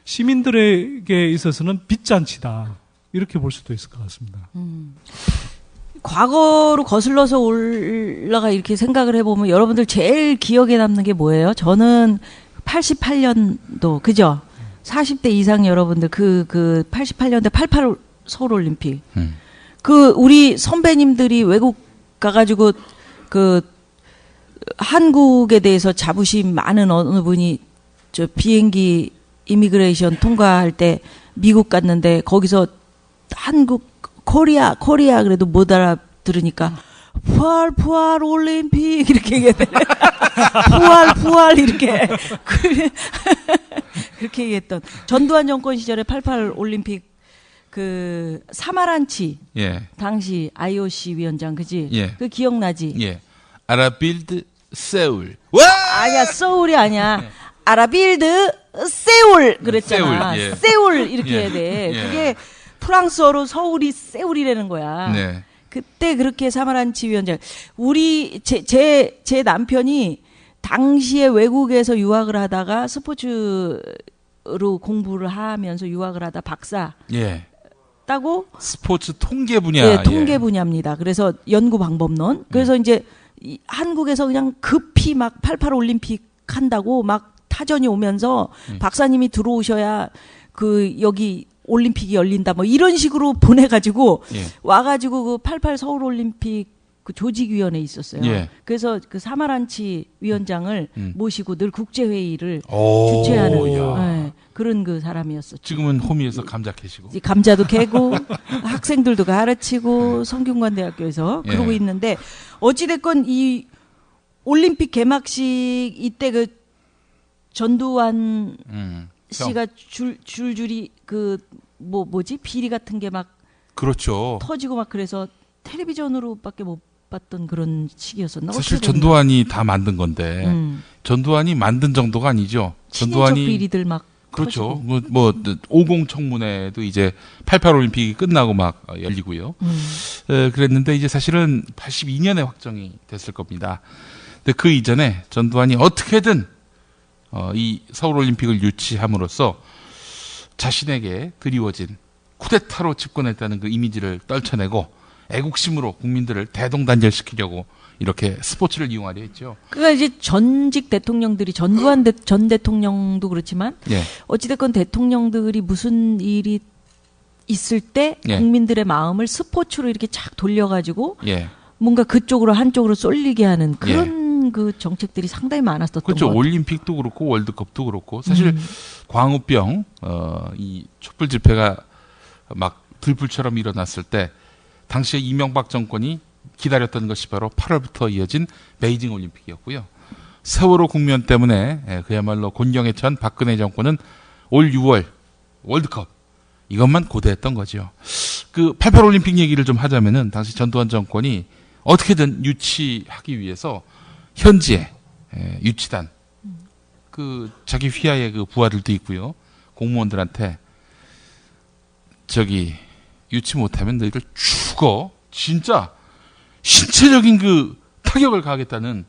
시민들에게 있어서는 빚잔치다. 이렇게 볼 수도 있을 것 같습니다. 과거로 거슬러서 올라가 이렇게 생각을 해보면 여러분들 제일 기억에 남는 게 뭐예요? 저는 88년도, 그죠? 40대 이상 여러분들, 88년대 88 서울올림픽. 우리 선배님들이 외국 가가지고, 한국에 대해서 자부심 많은 어느 분이, 비행기 이미그레이션 통과할 때 미국 갔는데, 거기서 코리아, 그래도 못 알아들으니까, 부활 올림픽 이렇게 얘기했대. 부활 이렇게 그렇게 얘기했던 전두환 정권 시절에 88 올림픽 사마란치 당시 IOC 위원장 그지? 그 기억나지? 예. 아라빌드 세울. 아니야 서울이 아니야. 아라빌드 세울 그랬잖아. 세울 이렇게 해야 돼. 그게 프랑스어로 서울이 세울이라는 거야. 네. 그때 그렇게 사마란치 위원장, 제 남편이 당시에 외국에서 유학을 하다가 스포츠로 공부를 하면서 유학을 하다 박사 따고 스포츠 통계 분야. 네, 통계 분야입니다. 그래서 연구 방법론. 그래서 이제 한국에서 그냥 급히 막 88 올림픽 한다고 막 타전이 오면서 박사님이 들어오셔야 여기 올림픽이 열린다 뭐 이런 식으로 보내가지고 예. 와가지고 그 88 서울 올림픽 그 조직위원회에 있었어요. 예. 그래서 그 사마란치 위원장을 모시고 늘 국제회의를 오, 주최하는 야. 그런 그 사람이었었죠. 지금은 호미에서 감자 캐시고. 감자도 캐고 학생들도 가르치고 성균관대학교에서 예. 그러고 있는데 어찌됐건 이 올림픽 개막식 이때 그 전두환 씨가 줄줄이 그 뭐지 비리 같은 게 막 그렇죠. 터지고 막 그래서 텔레비전으로밖에 못 봤던 그런 시기였었나? 사실 전두환이 다 만든 건데 전두환이 만든 정도가 아니죠. 전두환이 비리들 막 그렇죠. 뭐 50 청문회도 이제 88 올림픽이 끝나고 막 열리고요. 그랬는데 이제 사실은 82년에 확정이 됐을 겁니다. 근데 그 이전에 전두환이 어떻게든 이 서울 올림픽을 유치함으로써 자신에게 드리워진 쿠데타로 집권했다는 그 이미지를 떨쳐내고 애국심으로 국민들을 대동단결시키려고 이렇게 스포츠를 이용하려 했죠. 그러니까 이제 전직 대통령들이 전두환 전 대통령도 그렇지만 예. 어찌됐건 대통령들이 무슨 일이 있을 때 예. 국민들의 마음을 스포츠로 이렇게 착 돌려가지고 예. 뭔가 그쪽으로 한쪽으로 쏠리게 하는 그런 그 정책들이 상당히 많았었던 그렇죠. 것 같아요. 올림픽도 그렇고 월드컵도 그렇고 사실 광우병 이 촛불 집회가 막 들불처럼 일어났을 때 당시에 이명박 정권이 기다렸던 것이 바로 8월부터 이어진 베이징 올림픽이었고요. 세월호 국면 때문에 그야말로 곤경에 처한 박근혜 정권은 올 6월 월드컵 이것만 고대했던 거죠. 그 88 올림픽 얘기를 좀 하자면은 당시 전두환 정권이 어떻게든 유치하기 위해서 현지에 유치단 그 자기 휘하의 그 부하들도 있고요. 공무원들한테 저기 유치 못하면 너희들 죽어. 진짜 신체적인 그 타격을 가하겠다는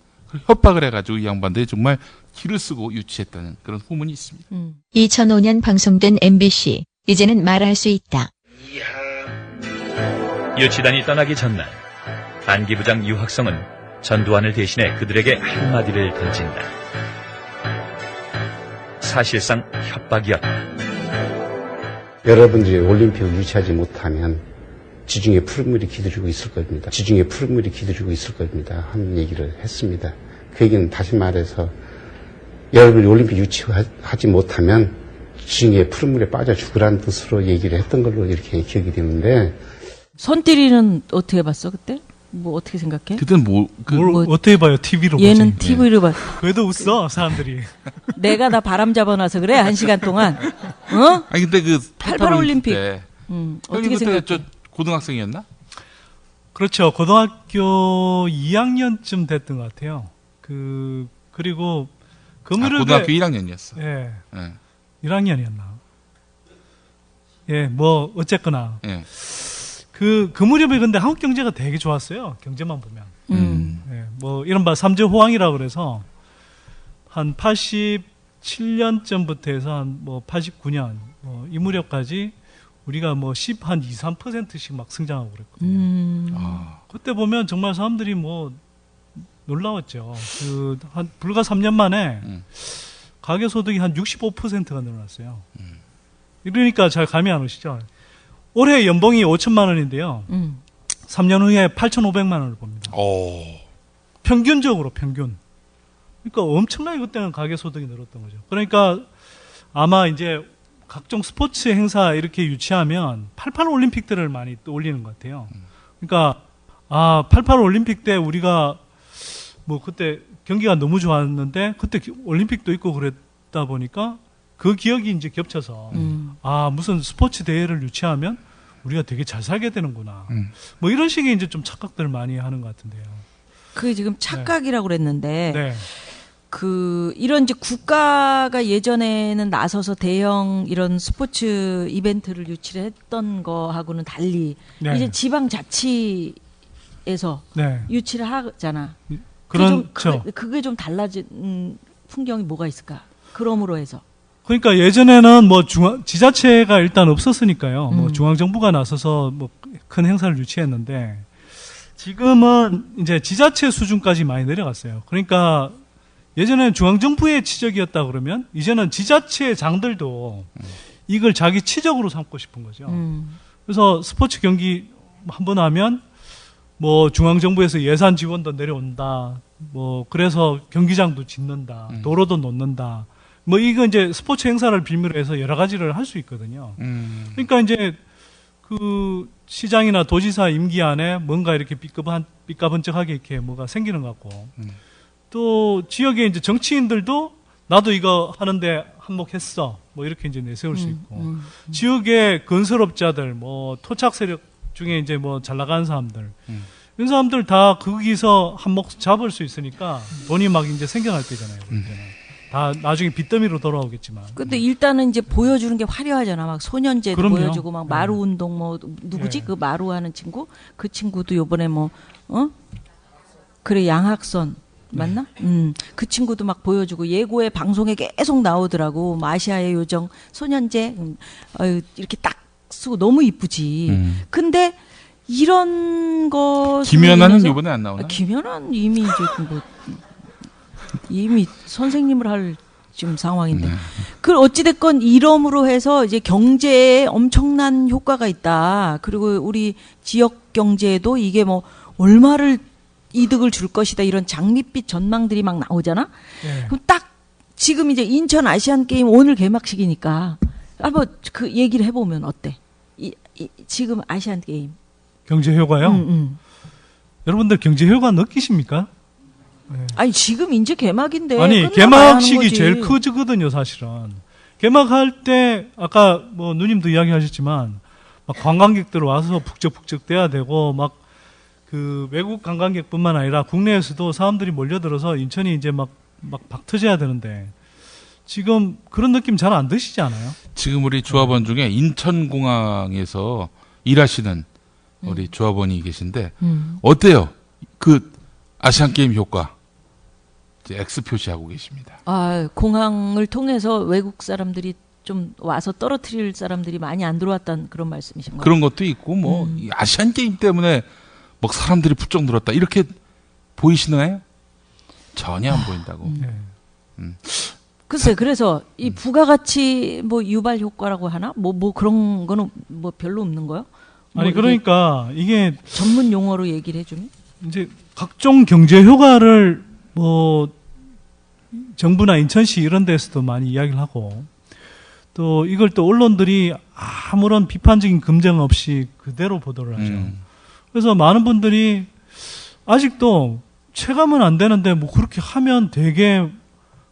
협박을 해가지고 이 양반들이 정말 기를 쓰고 유치했다는 그런 후문이 있습니다. 2005년 방송된 MBC 이제는 말할 수 있다. 유치단이 떠나기 전날 안기부장 유학성은 전두환을 대신해 그들에게 한마디를 던진다. 사실상 협박이었다. 여러분들이 올림픽을 유치하지 못하면 지중해 푸른물이 기다리고 있을 겁니다. 지중해 푸른물이 기다리고 있을 겁니다. 하는 얘기를 했습니다. 그 얘기는 다시 말해서 여러분이 올림픽 유치하지 못하면 지중해 푸른물에 빠져 죽으라는 뜻으로 얘기를 했던 걸로 이렇게 기억이 되는데 손띠리는 어떻게 봤어 그때? 뭐 어떻게 생각해? 그때는 뭘 어떻게 봐요? TV로 얘는 보지. TV로 봐. 왜도 웃어 사람들이. 내가 다 바람 잡아놔서 그래 1시간 동안. 어? 아니 근데 그 88 올림픽. 때 어떻게 그때 생각해? 저 고등학생이었나? 그렇죠. 고등학교 2학년쯤 됐던 것 같아요. 그리고 그 무렵에 고등학교 1학년이었어. 예. 예. 1학년이었나? 예, 뭐 어쨌거나. 예. 그 무렵에 근데 한국 경제가 되게 좋았어요. 경제만 보면. 예, 뭐 이른바 삼재 호황이라고 그래서 한 87년쯤부터 해서 한 뭐 89년 이 무렵까지 우리가 뭐 10한 2, 3%씩 막 성장하고 그랬거든요. 그때 보면 정말 사람들이 뭐 놀라웠죠. 한 불과 3년 만에 가계 소득이 한 65%가 늘어났어요. 그러니까 잘 감이 안 오시죠? 올해 연봉이 5천만 원인데요. 3년 후에 8,500만 원을 봅니다. 평균적으로 평균. 그러니까 엄청나게 그때는 가계 소득이 늘었던 거죠. 그러니까 아마 이제 각종 스포츠 행사 이렇게 유치하면 88 올림픽 때를 많이 또 올리는 것 같아요. 그러니까 88 올림픽 때 우리가 뭐 그때 경기가 너무 좋았는데 그때 올림픽도 있고 그랬다 보니까 그 기억이 이제 겹쳐서 무슨 스포츠 대회를 유치하면 우리가 되게 잘 살게 되는구나. 뭐 이런 식의 이제 좀 착각들을 많이 하는 것 같은데요. 그게 지금 착각이라고 그랬는데 네. 이런 이제 국가가 예전에는 나서서 대형 이런 스포츠 이벤트를 유치를 했던 거하고는 달리 네. 이제 지방 자치에서 네. 유치를 하잖아. 그렇죠. 그게 좀 달라진 풍경이 뭐가 있을까? 그럼으로 해서. 그러니까 예전에는 뭐 지자체가 일단 없었으니까요. 뭐 중앙정부가 나서서 뭐 큰 행사를 유치했는데 지금은 이제 지자체 수준까지 많이 내려갔어요. 그러니까 예전에는 중앙정부의 지적이었다 그러면 이제는 지자체 장들도 이걸 자기 치적으로 삼고 싶은 거죠. 그래서 스포츠 경기 한번 하면 뭐 중앙정부에서 예산 지원도 내려온다. 뭐 그래서 경기장도 짓는다. 도로도 놓는다. 뭐 이거 이제 스포츠 행사를 빌미로 해서 여러 가지를 할 수 있거든요. 그러니까 이제 그 시장이나 도지사 임기 안에 뭔가 이렇게 삐까번쩍하게 이렇게 뭐가 생기는 것 같고 또 지역에 이제 정치인들도 나도 이거 하는데 한몫했어. 뭐 이렇게 이제 내세울 수 있고 지역의 건설업자들 뭐 토착 세력 중에 이제 뭐 잘 나가는 사람들 이런 사람들 다 거기서 한몫 잡을 수 있으니까 돈이 막 이제 생겨날 때잖아요. 다 나중에 빚더미로 돌아오겠지만. 근데 일단은 이제 보여주는 게 화려하잖아. 막 소년제도 그럼요. 보여주고 막 마루 운동 뭐 누구지? 그 마루 하는 친구? 그 친구도 요번에 뭐 그래 양학선 맞나? 그 친구도 막 보여주고 예고에 방송에 계속 나오더라고. 뭐 아시아의 요정 소년제 이렇게 딱 쓰고 너무 이쁘지. 근데 이런 거 김연아는 이번에 안 나오나? 김연아는 이미 이제 뭐 이미 선생님을 할 지금 상황인데. 그 어찌됐건 이름으로 해서 이제 경제에 엄청난 효과가 있다. 그리고 우리 지역 경제에도 이게 뭐 얼마를 이득을 줄 것이다. 이런 장밋빛 전망들이 막 나오잖아. 그럼 딱 지금 이제 인천 아시안 게임 오늘 개막식이니까 한번 그 얘기를 해보면 어때? 지금 아시안 게임 경제 효과요? 여러분들 경제 효과 느끼십니까? 네. 아니 지금 이제 개막인데 아니 개막식이 제일 크거든요 사실은. 개막할 때 아까 뭐 누님도 이야기하셨지만 막 관광객들 와서 북적북적 돼야 되고 막 그 외국 관광객뿐만 아니라 국내에서도 사람들이 몰려들어서 인천이 이제 막 박터져야 되는데 지금 그런 느낌 잘 안 드시지 않아요? 지금 우리 조합원 중에 인천공항에서 일하시는 우리 조합원이 계신데 어때요? 그 아시안 게임 효과 이제 X 표시하고 계십니다. 아 공항을 통해서 외국 사람들이 좀 와서 떨어뜨릴 사람들이 많이 안 들어왔다는 그런 말씀이신가요? 그런 것도 있고 뭐 이 아시안 게임 때문에 막 사람들이 부쩍 늘었다 이렇게 보이시나요? 전혀 안 보인다고. 글쎄 그래서 이 부가가치 뭐 유발 효과라고 하나? 뭐 그런 거는 뭐 별로 없는 거요? 뭐 아니 그러니까 이게 전문 용어로 얘기를 해주면 이제 각종 경제 효과를 뭐 정부나 인천시 이런 데서도 많이 이야기를 하고 또 이걸 또 언론들이 아무런 비판적인 검증 없이 그대로 보도를 하죠. 그래서 많은 분들이 아직도 체감은 안 되는데 뭐 그렇게 하면 되게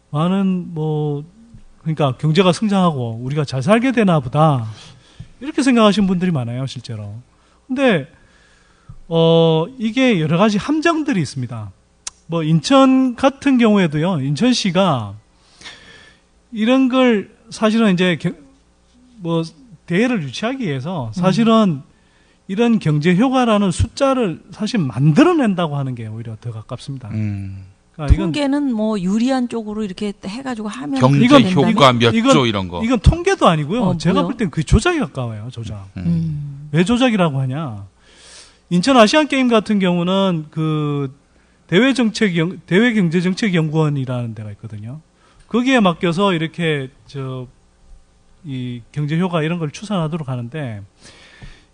많은 뭐 그러니까 경제가 성장하고 우리가 잘 살게 되나 보다 이렇게 생각하시는 분들이 많아요 실제로. 근데 이게 여러 가지 함정들이 있습니다. 뭐 인천 같은 경우에도요 인천시가 이런 걸 사실은 이제 뭐 대회를 유치하기 위해서 사실은 이런 경제 효과라는 숫자를 사실 만들어낸다고 하는 게 오히려 더 가깝습니다. 그러니까 통계는 뭐 유리한 쪽으로 이렇게 해가지고 하면 경제 효과 몇 조 이런 거. 이건 통계도 아니고요. 제가 뭐요? 볼 땐 그 조작이 가까워요. 조작. 왜 조작이라고 하냐? 인천 아시안 게임 같은 경우는 그 대외 경제 정책 연구원이라는 데가 있거든요. 거기에 맡겨서 이렇게 이 경제 효과 이런 걸 추산하도록 하는데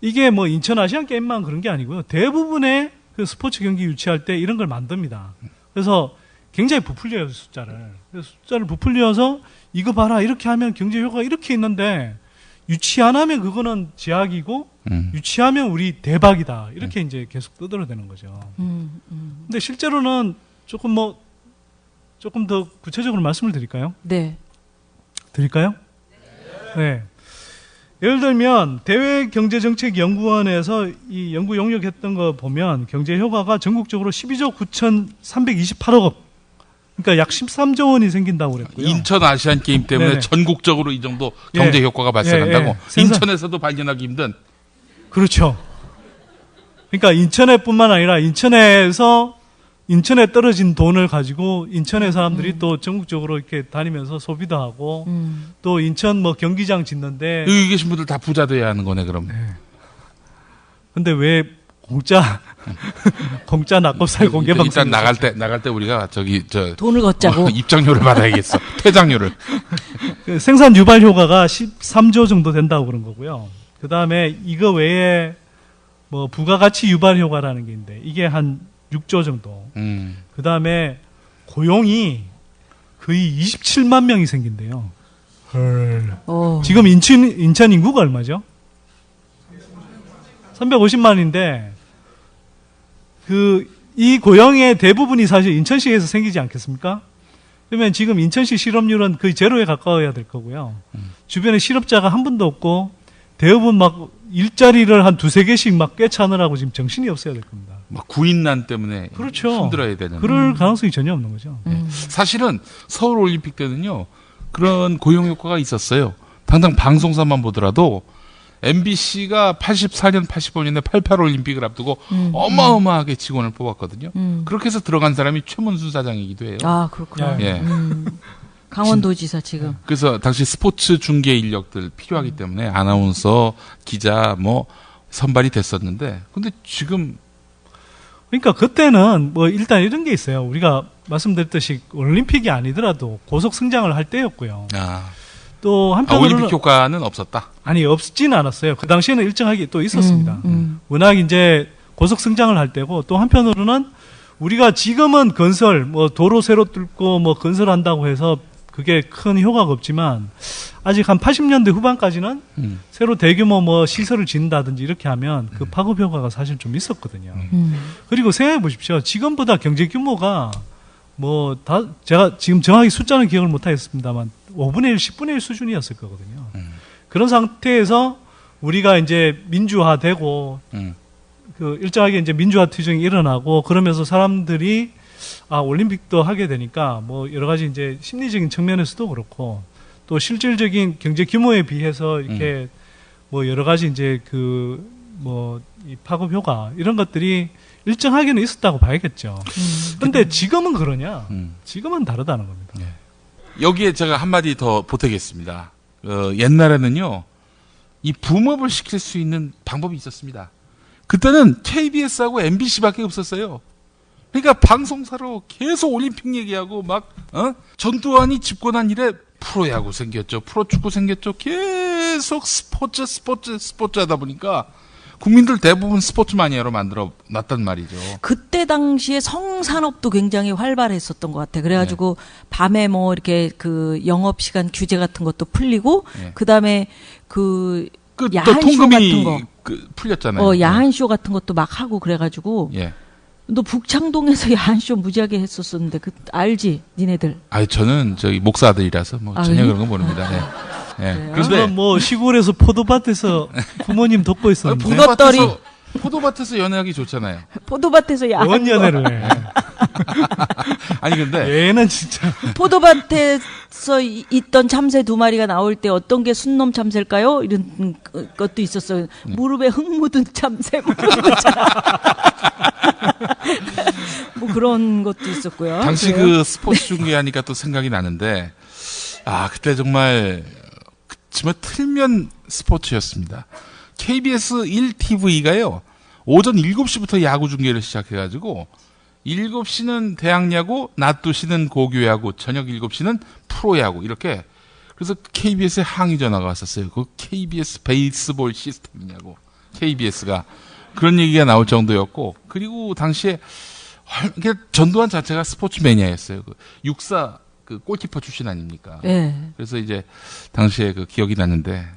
이게 뭐 인천 아시안 게임만 그런 게 아니고요. 대부분의 그 스포츠 경기 유치할 때 이런 걸 만듭니다. 그래서 굉장히 부풀려요, 숫자를. 그래서 숫자를 부풀려서 이거 봐라, 이렇게 하면 경제 효과가 이렇게 있는데 유치 안 하면 그거는 제약이고 유치하면 우리 대박이다. 이렇게 이제 계속 떠들어대는 거죠. 근데 실제로는 조금 더 구체적으로 말씀을 드릴까요? 네. 드릴까요? 네. 예를 들면 대외경제정책연구원에서 이 연구 용역했던 거 보면 경제 효과가 전국적으로 12조 9,328억 원. 그러니까 약 13조 원이 생긴다고 그랬고요. 인천 아시안 게임 때문에 네네. 전국적으로 이 정도 경제 효과가 발생한다고. 예. 인천에서도 발견하기 힘든. 그렇죠. 그러니까 인천에뿐만 아니라 인천에 떨어진 돈을 가지고 인천의 사람들이 또 전국적으로 이렇게 다니면서 소비도 하고 또 인천 뭐 경기장 짓는데 여기 계신 분들 다 부자 돼야 하는 거네 그럼. 근데 왜 공짜 낙곱살 공개 방송 일단 나갈 때 우리가 돈을 걷자고 입장료를 받아야겠어. 퇴장료를. 그 생산 유발 효과가 13조 정도 된다고 그런 거고요. 그 다음에 이거 외에 뭐 부가가치 유발 효과라는 게 있는데 이게 한 6조 정도. 그 다음에 고용이 거의 27만 명이 생긴대요. 지금 인천 인구가 얼마죠? 350만인데 이 고용의 대부분이 사실 인천시에서 생기지 않겠습니까? 그러면 지금 인천시 실업률은 거의 제로에 가까워야 될 거고요. 주변에 실업자가 한 분도 없고 대부분 막 일자리를 한 2-3개씩 막 꿰차느라고 지금 정신이 없어야 될 겁니다. 막 구인난 때문에 그렇죠. 힘들어야 되는. 그럴 가능성이 전혀 없는 거죠. 사실은 서울 올림픽 때는요. 그런 고용 효과가 있었어요. 당장 방송사만 보더라도 MBC가 84년, 85년에 88 올림픽을 앞두고 어마어마하게 직원을 뽑았거든요. 그렇게 해서 들어간 사람이 최문순 사장이기도 해요. 아, 그렇구나. 예. 강원도지사 지금. 그래서 당시 스포츠 중계 인력들 필요하기 때문에 아나운서, 기자 뭐 선발이 됐었는데, 근데 지금 그러니까 그때는 뭐 일단 이런 게 있어요. 우리가 말씀드렸듯이 올림픽이 아니더라도 고속 성장을 할 때였고요. 또 한편으로는 올림픽 효과는 없었다. 아니, 없지는 않았어요. 그 당시에는 일정하게 또 있었습니다. 워낙 이제 고속 성장을 할 때고, 또 한편으로는 우리가 지금은 건설, 뭐 도로 새로 뚫고 뭐 건설한다고 해서 그게 큰 효과가 없지만 아직 한 80년대 후반까지는 새로 대규모 뭐 시설을 짓는다든지 이렇게 하면 그 파급 효과가 사실 좀 있었거든요. 그리고 생각해 보십시오. 지금보다 경제 규모가 뭐 제가 지금 정확히 숫자는 기억을 못 하겠습니다만 5분의 1, 10분의 1 수준이었을 거거든요. 그런 상태에서 우리가 이제 민주화되고 그 일정하게 이제 민주화 투쟁이 일어나고 그러면서 사람들이 올림픽도 하게 되니까 뭐 여러 가지 이제 심리적인 측면에서도 그렇고 또 실질적인 경제 규모에 비해서 이렇게 뭐 여러 가지 이제 이 파급 효과 이런 것들이 일정하게는 있었다고 봐야겠죠. 근데 지금은 그러냐? 지금은 다르다는 겁니다. 여기에 제가 한마디 더 보태겠습니다. 옛날에는요, 이 붐업을 시킬 수 있는 방법이 있었습니다. 그때는 KBS하고 MBC밖에 없었어요. 그러니까 방송사로 계속 올림픽 얘기하고 전두환이 집권한 이래 프로야구 생겼죠. 프로축구 생겼죠. 계속 스포츠 하다 보니까 국민들 대부분 스포츠 마니아로 만들어 놨단 말이죠. 그때 당시에 성산업도 굉장히 활발했었던 것 같아. 그래가지고 밤에 뭐 이렇게 그 영업시간 규제 같은 것도 풀리고, 그 다음에 야한쇼 같은 거. 풀렸잖아요. 야한쇼 같은 것도 막 하고 그래가지고. 너 북창동에서 야한쇼 무지하게 했었었는데, 알지? 니네들. 저는 저기 목사 아들이라서 뭐 전혀 그런 거 모릅니다. 그런데 뭐 시골에서 포도밭에서 부모님 돕고 있었는데. 포도밭에서 연애하기 좋잖아요. 포도밭에서 뭔 연애를 해. 아니 근데 얘는 진짜 포도밭에서 있던 참새 2마리가 나올 때 어떤 게 순놈 참새일까요? 이런 것도 있었어요. 무릎에 흙 묻은 참새 뭐 그런 거 있잖아. 뭐 그런 것도 있었고요. 당시 그 스포츠 중계하니까 또 생각이 나는데, 그때 정말 틀면 스포츠였습니다. KBS 1TV가요, 오전 7시부터 야구 중계를 시작해가지고 7시는 대학야구, 낮 2시는 고교야구, 저녁 7시는 프로야구 이렇게. 그래서 KBS에 항의 전화가 왔었어요. 그 KBS 베이스볼 시스템이냐고. KBS가 그런 얘기가 나올 정도였고, 그리고 당시에 전두환 자체가 스포츠 매니아였어요. 육사 골키퍼 출신 아닙니까? 그래서 이제 당시에 기억이 났는데,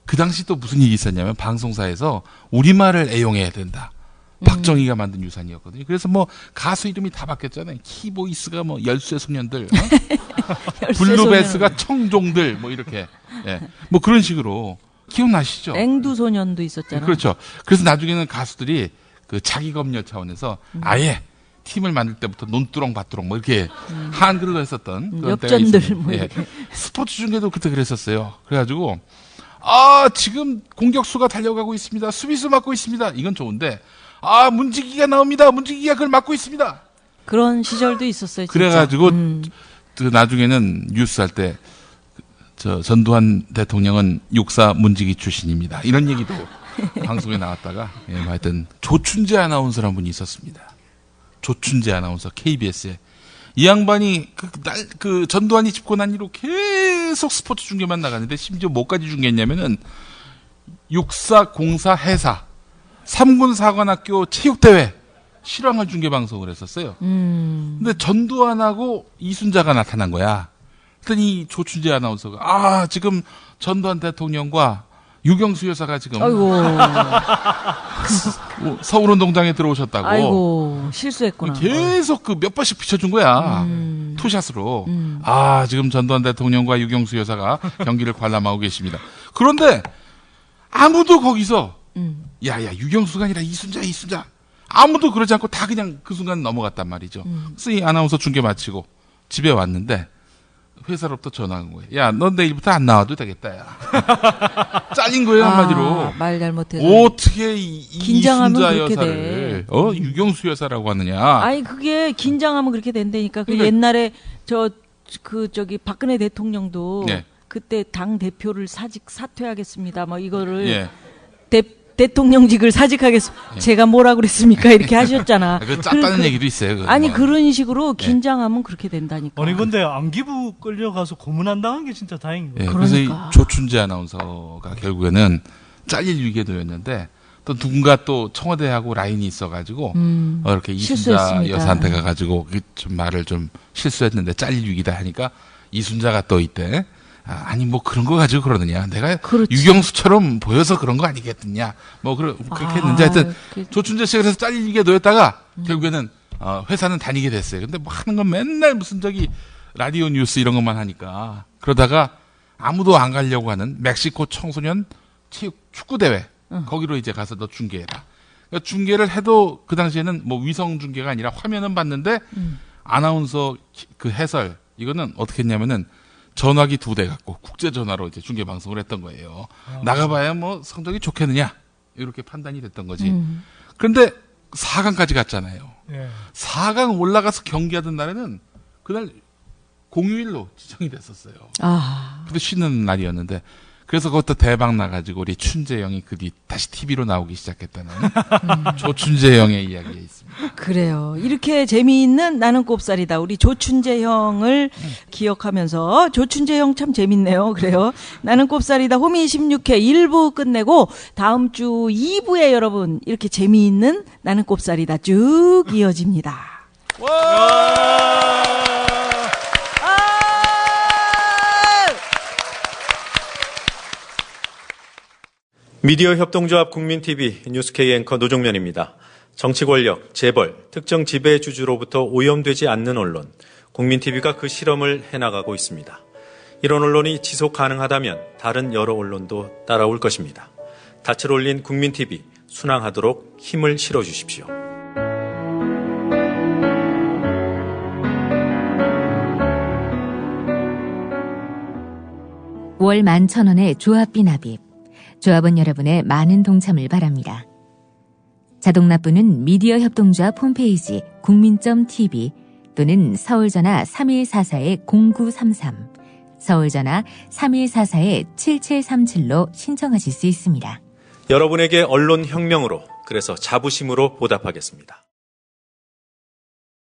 그 당시 또 무슨 일이 있었냐면 방송사에서 우리말을 애용해야 된다. 박정희가 만든 유산이었거든요. 그래서 뭐 가수 이름이 다 바뀌었잖아요. 키보이스가 뭐 열쇠 소년들, 블루베스가 청종들 뭐 이렇게. 뭐 그런 식으로. 기억나시죠? 앵두소년도 있었잖아요. 그렇죠. 그래서 나중에는 가수들이 자기 검열 차원에서 아예 팀을 만들 때부터 논두렁 밭두렁 뭐 이렇게 한글로 했었던 그런 때가 엽전들 뭐 이렇게. 스포츠 중계도 그때 그랬었어요. 그래가지고 지금 공격수가 달려가고 있습니다. 수비수 맡고 있습니다. 이건 좋은데 문지기가 나옵니다. 문지기가 그걸 맡고 있습니다. 그런 시절도 있었어요. 진짜. 그래가지고 나중에는 뉴스 할 때 전두환 대통령은 육사 문지기 출신입니다. 이런 얘기도 방송에 나왔다가 하여튼 조춘재 아나운서라는 분이 있었습니다. 조춘재 아나운서 KBS에 이 양반이 그 전두환이 집고 난 이후로 계속 스포츠 중계만 나가는데 심지어 뭐까지 중계했냐면은 육사, 공사, 해사, 3군 사관학교 체육대회 실황을 중계 방송을 했었어요. 근데 전두환하고 이순자가 나타난 거야. 그랬더니 조춘재 아나운서가 지금 전두환 대통령과 유경수 여사가 지금 서울운동장에 들어오셨다고. 아이고 실수했구나. 계속 그 몇 번씩 비춰준 거야. 투샷으로. 지금 전두환 대통령과 유경수 여사가 경기를 관람하고 계십니다. 그런데 아무도 거기서 야야 유경수가 아니라 이순자 아무도 그러지 않고 다 그냥 그 순간 넘어갔단 말이죠. 그래서 이 아나운서 중계 마치고 집에 왔는데 회사로부터 전화 온 거예요. 야, 넌 내일부터 안 나와도 되겠다, 야. 잘린 거예요, 한마디로. 말 잘못해서. 어떻게 이순자 여사를, 유경수 여사라고 하느냐. 아니, 그게 긴장하면 그렇게 된다니까. 그 옛날에 저기 박근혜 대통령도 네. 그때 당 대표를 사퇴하겠습니다. 뭐 이거를 대통령직을 사직하겠습니다. 제가 뭐라 그랬습니까? 이렇게 하셨잖아. 그 짰다는 얘기도 있어요. 아니 그런 식으로 긴장하면 그렇게 된다니까. 아니 근데 안기부 끌려가서 고문 안 당한 게 진짜 다행인 거예요. 그래서 이 조춘재 아나운서가 결국에는 잘릴 위기에 놓였는데 또 누군가 또 청와대하고 라인이 있어가지고 이렇게 이순자 여사한테 가가지고 좀 말을 좀 실수했는데 잘릴 위기다 하니까 이순자가 또 이때 아니 뭐 그런 거 가지고 그러느냐 내가 유경수처럼 보여서 그런 거 아니겠느냐 뭐 그렇게 했는데 하여튼 조춘재 씨가 그래서 잘릴 위기에 놓였다가 결국에는 회사는 다니게 됐어요. 근데 뭐 하는 건 맨날 무슨 라디오 뉴스 이런 것만 하니까 그러다가 아무도 안 가려고 하는 멕시코 청소년 축구대회 거기로 이제 가서 너 중계해라. 그러니까 중계를 해도 그 당시에는 뭐 위성 중계가 아니라 화면은 봤는데 아나운서 그 해설 이거는 어떻게 했냐면은 전화기 2대 갖고 국제 전화로 이제 중계 방송을 했던 거예요. 나가봐야 뭐 성적이 좋겠느냐 이렇게 판단이 됐던 거지. 그런데 4강까지 갔잖아요. 4강 올라가서 경기하던 날에는 그날 공휴일로 지정이 됐었어요. 근데 쉬는 날이었는데 그래서 그것도 대박 나가지고 우리 춘재 형이 그 뒤 다시 TV로 나오기 시작했다는 조춘재 형의 이야기가 있습니다. 그래요. 이렇게 재미있는 나는 꼽살이다. 우리 조춘재 형을 기억하면서 조춘재 형 참 재밌네요. 그래요. 나는 꼽살이다. 호미 16회 1부 끝내고 다음 주 2부에 여러분 이렇게 재미있는 나는 꼽살이다 쭉 이어집니다. 미디어 협동조합 국민TV 뉴스K 앵커 노종면입니다. 정치 권력, 재벌, 특정 지배주주로부터 오염되지 않는 언론, 국민TV가 그 실험을 해나가고 있습니다. 이런 언론이 지속 가능하다면 다른 여러 언론도 따라올 것입니다. 닻을 올린 국민TV, 순항하도록 힘을 실어주십시오. 월 11,000원의 조합비 납입. 조합원 여러분의 많은 동참을 바랍니다. 자동납부는 미디어 협동조합 홈페이지 국민.tv 또는 서울전화 3144-0933, 서울전화 3144-7737로 신청하실 수 있습니다. 여러분에게 언론혁명으로, 그래서 자부심으로 보답하겠습니다.